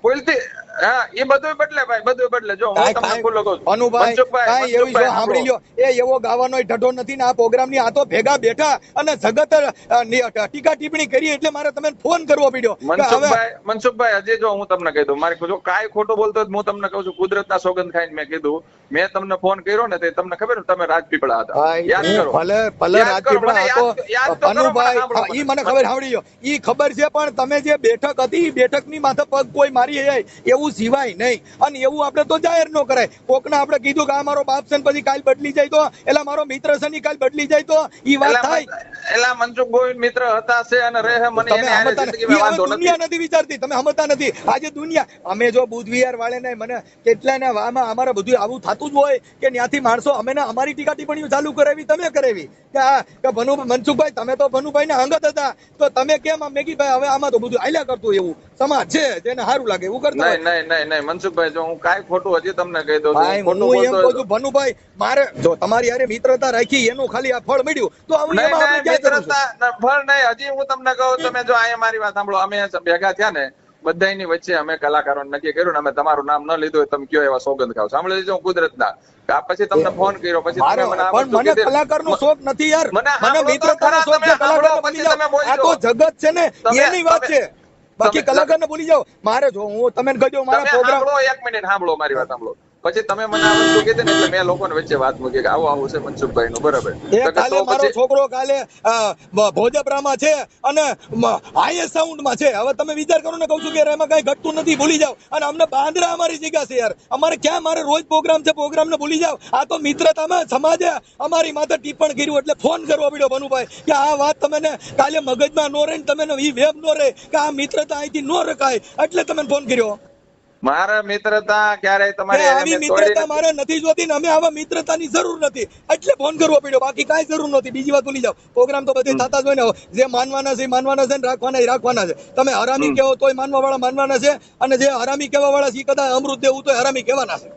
ભૂલથી હા એ બધું બદલે ભાઈ, બધું બદલે. જો હું તમને ખુલ્લો કહું છું અનુભાઈ, કાઈ એવી જો સાંભળી લ્યો, એ એવો ગાવાનો ઢઢો નથી ને આ પ્રોગ્રામની. આ તો ભેગા બેઠા અને જગત ટીકા ટિપ્પણી કરી એટલે મારે તમને ફોન કરવો પડ્યો. મનસુખભાઈ, હજી જો હું તમને કહી દઉં, મારે જો કાંઈ ખોટું બોલતો હું તમને કહું છું, કુદરતના સોગંદ ખાઈને મેં કીધું. મેં તમને ફોન કર્યો ને તે તમને ખબર તમે રાજપીપળા હતા, યાદ કરો. ભલે રાજપીપળા હતો અનુભાઈ, ઈ મને ખબર સાંભળી લ્યો, ઈ ખબર છે. પણ તમે જે બેઠક હતી બેઠકની માથે પગ કોઈ મારી જાય એવું સિવાય નહીં. અને એવું આપણે તો જાહેર ન કરાય. કોકને આપણે કીધું કે આ મારો બાપ છે પછી કાલ બદલી જાય તો, એલા મારો મિત્ર છે ની કાલ બદલી જાય તો ઈ વાત થાય. એલા મનસુખ ગોવિંદ મિત્ર હતા છે અને રહે. મને એને આરે જિંદગીમાં વાંધો નથી. દુનિયા નથી વિચારતી, તમે સમજતા નથી. આજે દુનિયા અમે જો બુધવિહાર વાળે ને મને કેટલાને વામાં અમારે બધું આવું થતું જ હોય કે ત્યાંથી માણસો અમે અમારી ટીકા ટિપ્પણીઓ ચાલુ કરાવી, તમે કરાવી કે ભનુ મનસુખભાઈ તમે તો ભનુભાઈ ના અંગત હતા તો તમે કેમ મેગીભાઈ હવે આમાં તો બધું આલ્યા કરતું એવું સમાજ છે જેને સારું લાગે એવું કરતા. નહીં મનસુખભાઈ, જો હું કાંઈ ખોટું હજી તમને કહી દઉં, હું એમ કહું છું ભનુભાઈ, મારે જો તમારી હારે મિત્રતા રાખી એનું ખાલી આ ફળ મળ્યું તો ફળ નહીં. હજી હું તમને કહું, તમે જો અહીંયા મારી વાત સાંભળો, અમે ભેગા થયા ને બધાની વચ્ચે અમે કલાકારો નક્કી કર્યું ને અમે તમારું નામ ન લીધું તમે કયો એવા સોગંદ ખાવ. સાંભળી લેજો, હું કુદરતના. પછી તમને ફોન કર્યો પછી મને કલાકારનો શોખ નથી યાર, મને મિત્રતાનો શોખ છે. કલાકાર બની જાવ આ તો જગત છે ને એની વાત છે, બાકી કલાકારને ભૂલી જાવ. મારે જો હું તમે કહ્યો મારા પ્રોગ્રામ 1 મિનિટ સાંભળો, મારી વાત સાંભળો. પછી તમે મને આ વસ્તુ કીધી ને એટલે મેં લોકોને વચ્ચે વાત મૂકી કે આવું છે મનસુખભાઈ નું, બરાબર. કાલે મારો છોકરો કાલે ભોજપરામાં છે અને હાઈએસ્ટ સાઉન્ડમાં છે. હવે તમે વિચાર કરો ને, કહું છું કે એમાં કઈ ઘટતું નથી, ભૂલી જાવ. અને અમને બાંદ્રા અમારી જગ્યા છે યાર, અમારે ક્યાં મારે રોજ પ્રોગ્રામ છે, પ્રોગ્રામ ને ભૂલી જાવ. આ તો મિત્રતામાં સમાજે અમારી માથે ટિપ્પણ કર્યું એટલે ફોન કરવો પડ્યો ભનુભાઈ કે આ વાત તમે કાલે મગજમાં નો રહે ને તમે ઈ વેબ નો રહે કે આ મિત્રતા અહીંથી નો રખાય એટલે તમે ફોન કર્યો. મારા મિત્રતા ક્યારેય તમારી આવી મિત્રતા મારે નથી જોતી ને અમે આવા મિત્રતાની જરૂર નથી એટલે ફોન કરવો પડ્યો, બાકી કાંઈ જરૂર નથી. બીજી વાત ભૂલી જાવ, પ્રોગ્રામ તો બધે થતા જ હોય ને. જે માનવાના છે માનવાના છે ને રાખવાના છે. તમે હરામી કહેવો તોય માનવા વાળા માનવાના છે અને જે હરામી કહેવા વાળા છે કદાચ અમૃત દેવું તો હરામી કહેવાના છે.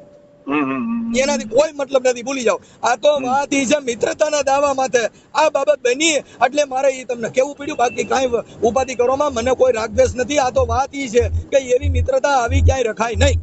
એનાથી કોઈ મતલબ નથી, ભૂલી જાવ. આ તો વાત ઈ છે મિત્રતાના દાવા માટે આ બાબત બની એટલે મારે ઈ તમને કેવું પડ્યું, બાકી કાંઈ ઉપાધિ કરવામાં મને કોઈ રાગદ્વેષ નથી. આ તો વાત ઈ છે કે એવી મિત્રતા આવી ક્યાંય રખાય નહીં.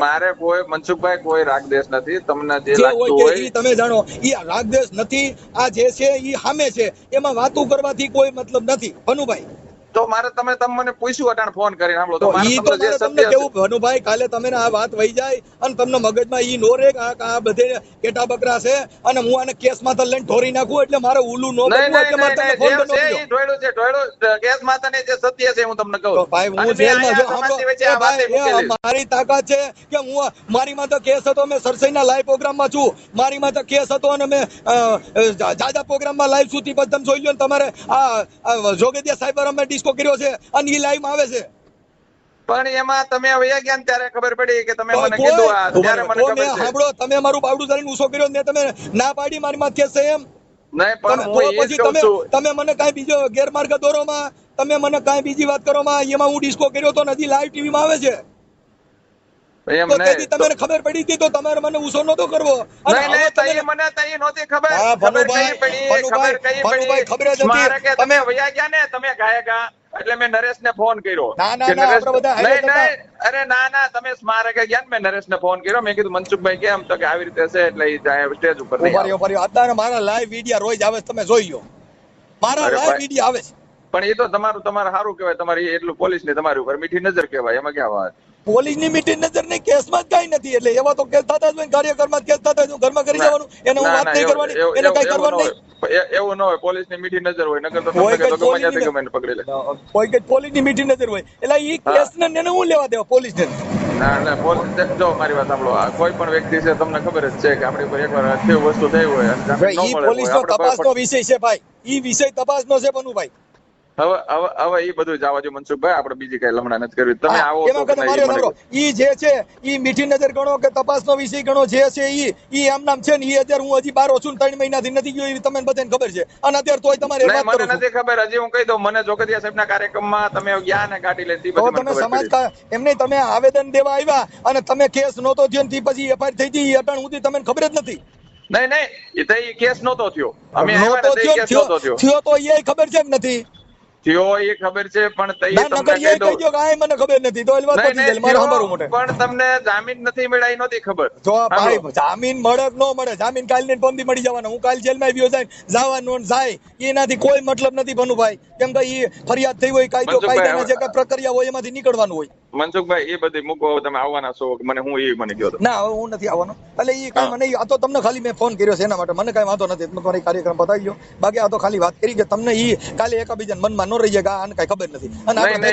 મારે કોઈ મનસુખભાઈ કોઈ રાગદ્વેષ નથી. તમને જે લાગતું હોય તમે જાણો ઈ રાગદ્વેષ નથી. આ જે છે ઈ સામે છે, એમાં વાતો કરવાથી કોઈ મતલબ નથી ભનુભાઈ. તો મારે તમે મને પૂછ્યું અટાણ ફોન કરીને સાંભળો તો ઈ તો મારે તમને કેવું ભનુભાઈ, કાલે તમે આ વાત વહી જાય અને તમને મગજમાં ઈ નો રે આ બધે કેટા બકરા છે અને હું આને કેસ માં લઈને ઢોરી નાખું એટલે મારે ઉલું નો બનવું એટલે મારે તમને ફોન કરવો પડ્યો. ઢોળ્યું કેસ માં તને જે સત્ય છે હું તમને કહું ભાઈ, હું જેલમાં જો ભાઈ મારી તાકાત છે કે હું મારી માં તો કેસ હતો, મેં સરસઈના લાઈવ પ્રોગ્રામમાં છું, મારી માં તો કેસ હતો અને મેં જાજા પ્રોગ્રામમાં લાઈવ સુધી પછી તમે જોઈ લો ને તમારે આ જોગેદિયા સાહેબ અમે ડિસ્કો કર્યો છે અને ઈ લાઈવ માં આવે છે. પણ એમાં તમે વયા ગયા ત્યારે ખબર પડી કે તમે મને કીધું આ ત્યારે મને ખબર છે. સાંભળો, તમે મારું બાવડું ધરીને ઊંચો કર્યો ને તમે ના પાડી મારી માં કેસ છે એમ નહીં, પણ હું એ જ કહું છું તમે મને કાંઈ બીજો ગેરમાર્ગ દોરોમાં, તમે મને કાંઈ બીજી વાત કરોમાં, એમાં હું ડિસ્કો કર્યો તો હજી લાઈવ ટીવી માં આવે છે. તમને ખબર પડી હતી તો તમારે મને ઉસો નતો કરવો. તમે વયા ગયા ને, તમે ગાયકા એટલે મેં નરેશને ફોન કર્યો ના, ના, કે ના, નરેશ આપણે બધા હારે નહીં હતા. નહીં અરે ના તમે સ્મારકે ગયા ને, મેં નરેશને ફોન કર્યો, મેં કીધું મનસુખભાઈ કેમ, તો કે આવી રીતે છે એટલે ઈ જાય સ્ટેજ ઉપર નહીં આવે. ઉભા રહ્યો અત્યારે મારા લાઈવ વિડિયા રોજ આવે છે, તમે જોઈ લો મારા અરે લાઈવ ભાઈ. વિડિયા આવે છે. પણ એ તો તમારે સારું કહેવાય, તમારી એટલું પોલીસની તમારી ઉપર મીઠી નજર કહેવાય, એમાં ક્યાં વાત. પોલીસની મીઠી નજર નહીં, કેસમાં જ કાંઈ નથી. એટલે એવા તો કેસ થતા જ હોય ને, કાર્યકરમાં જ કેસ થતા હોય, ઘરમાં કરી જવાનું, એને હું વાત નહીં કરવાની, એને કઈ કરવાનું નહીં. એવું ન હોય, પોલીસની મીઠી નજર હોય, નકર તો કોઈ તમને કઈ તો ગમે ત્યાંથી પોલીસની ગમે એને પકડી લે. કોઈ કઈ પોલીસની મીઠી નજર હોય, એટલે ઈ કેસને એને હું લેવા દેવા પોલીસને. ના પોલીસ જો મારી વાત સાંભળો, આ કોઈ પણ વ્યક્તિ છે, તમને ખબર જ છે કે આપણી ઉપર એકવાર કેવી વસ્તુ થઈ હોય અને જામીન ન ઈ મળે પોલીસનો હોય, આપણે તપાસનો વિષય છે ભાઈ, ઈ વિષય તપાસનો છે બનુભાઈ. હવે ઈ બધું જવા દો મનસુખભાઈ, આપણે બીજી કઈ લમણા નથી કરવી. તમે આવો એમાં તો કદાચ મારે સાંભળો, ઈ જે છે ઈ મીઠી નજર ગણો કે તપાસનો વિષય ગણો, જે છે ઈ આમ નામ છે ને, ઈ અત્યારે હું હજી 12 છું, 3 મહિનાથી નથી ગયો, એ તમને બધાને ખબર છે. અને અત્યારે તોય તમારે વાત મને કરું છું. નથી ખબર, હજી હું કહી દઉં, મને જોગતિયા સાહેબના કાર્યક્રમમાં તમે ગયા ને ગાડી લઈને તી તો પછી મને તમે ખબર સમાજ પડી. એમને તમે આવેદન દેવા આવ્યા અને તમે કેસ નહોતો થયો ને પછી એફઆઈઆર થઈ ગઈ, એ પણ સુધી તમને ખબર જ નથી. નહીં એ તો ઈ કેસ નહોતો થયો, અમે નહોતો આવ્યા ને તો ઈ કેસ નહોતો થયો. થયો તો એ ખબર છે કે નથી? થયો એ ખબર છે, પણ તઈ ના તમને નકર કહી એ દઉં. કહી દો કે આ મને ખબર નથી, તો એ વાત પતી જાય, મારે સાંભળવું મોટે. પણ તમને જામીન નથી મળ્યા, નહોતી ખબર. જો ભાઈ જામીન મળે કે ન મળે, જામીન કાલ ને પમદી મળી જવાનો. હું કાલ જેલમાં આવ્યો જાય જવાનું જાય, એનાથી કોઈ મતલબ નથી ભનુભાઈ, કેમ કે એ ફરિયાદ થઈ હોય, કાયદાના જે કઈ પ્રક્રિયા હોય એમાંથી નીકળવાનું હોય. મનસુખભાઈ એ બધી મૂકો, તમે આવવાના છો કે મને મને કહો. ના હવે હું નથી આવવાનો, એટલે એ કાંઈ મને આ તો તમને ખાલી મેં ફોન કર્યો છે એના માટે, મને કાંઈ વાંધો નથી, તમે તમારી કાર્યક્રમ બતાવી ગયો. બાકી આ તો ખાલી વાત કરી કે તમને ઈ કાલે એકબીજાના મનમાં ન રહી જાય કે આને કાંઈ ખબર નથી. અને આપણે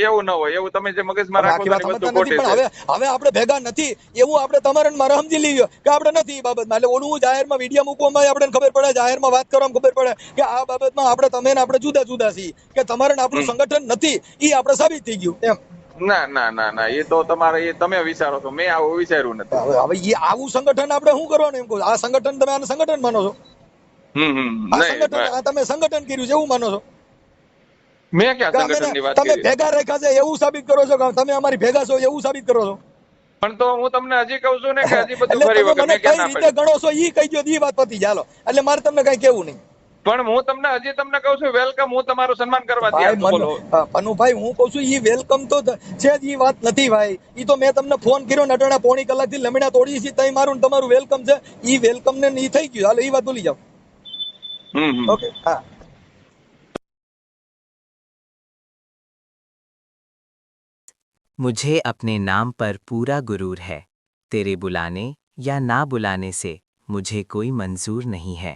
એવું ન હોય, એવું તમે જે મગજમાં રાખો છો એ વસ્તુ ખોટી છે. હવે આપણે ભેગા નથી એવું આપણે તમારે મારે સમજી લઈએ કે આપણે નથી એ બાબતમાં. એટલે ઓલું જાહેરમાં વિડીયો મૂકવામાં આપણે ખબર પડે, જાહેરમાં વાત કરવામાં ખબર પડે કે આ બાબતમાં આપણે તમે ને આપણે જુદા જુદા છીએ, કે તમારે આપણું સંગઠન નથી, એ આપણે સાબિત થઈ ગયું એમ. ના એ તો તમારે એ તમે વિચારો છો, મેં આવું વિચાર્યું નથી. હવે એ આવું સંગઠન આપણે શું કરવાનું એમ કહું? આ સંગઠન તમે આને સંગઠન માનો છો? આ તમે સંગઠન કર્યું છે એવું માનો છો? મેં ક્યાં સંગઠનની વાત તમે કરી? ભેગા રાખ્યા છે એવું સાબિત કરો છો કે તમે અમારી ભેગા છો એવું સાબિત કરો છો? પણ તો હું તમને હજી કહું છું ને કે હજી બધું એટલે ફરી તમે વખત મને મેં કઈ ક્યાં ના રીતે પાડી. ગણો છો ઈ કહી દો, ઈ વાત પતી ચાલો. એટલે મારે તમને કઈ કેવું નહીં. પણ હું તમને હજી કહું છું વેલકમ, હું તમારું સન્માન કરવા તૈયાર છું. બોલો ભાઈ હું કહું છું ઈ વેલકમ તો છે જ, ઈ વાત નથી ભાઈ. ઈ તો મેં તમને ફોન કર્યો ને અટાણા પોણી કલાકથી લમણા તોડી છે, તઈ મારું ને તમારું વેલકમ છે. ઈ વેલકમ ને ઈ થઈ ગયું, હાલો ઈ વાત ભૂલી જાઓ. ઓકે હા. मुझे अपने नाम पर पूरा गुरूर है। तेरे बुलाने या ना बुलाने से मुझे कोई मंजूर नहीं है।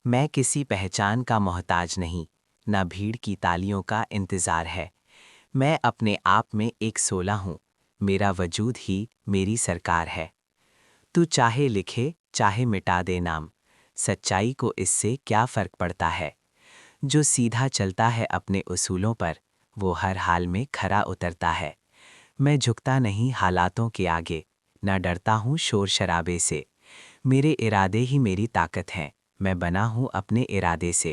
मैं किसी पहचान का मोहताज नहीं, ना भीड़ की तालियों का इंतज़ार है। मैं अपने आप में एक सोला हूँ, मेरा वजूद ही मेरी सरकार है। तू चाहे लिखे चाहे मिटा दे नाम, सच्चाई को इससे क्या फ़र्क पड़ता है। जो सीधा चलता है अपने उसूलों पर, वो हर हाल में खरा उतरता है। मैं झुकता नहीं हालातों के आगे, न डरता हूँ शोर शराबे से। मेरे इरादे ही मेरी ताकत हैं, मैं बना हूँ अपने इरादे से।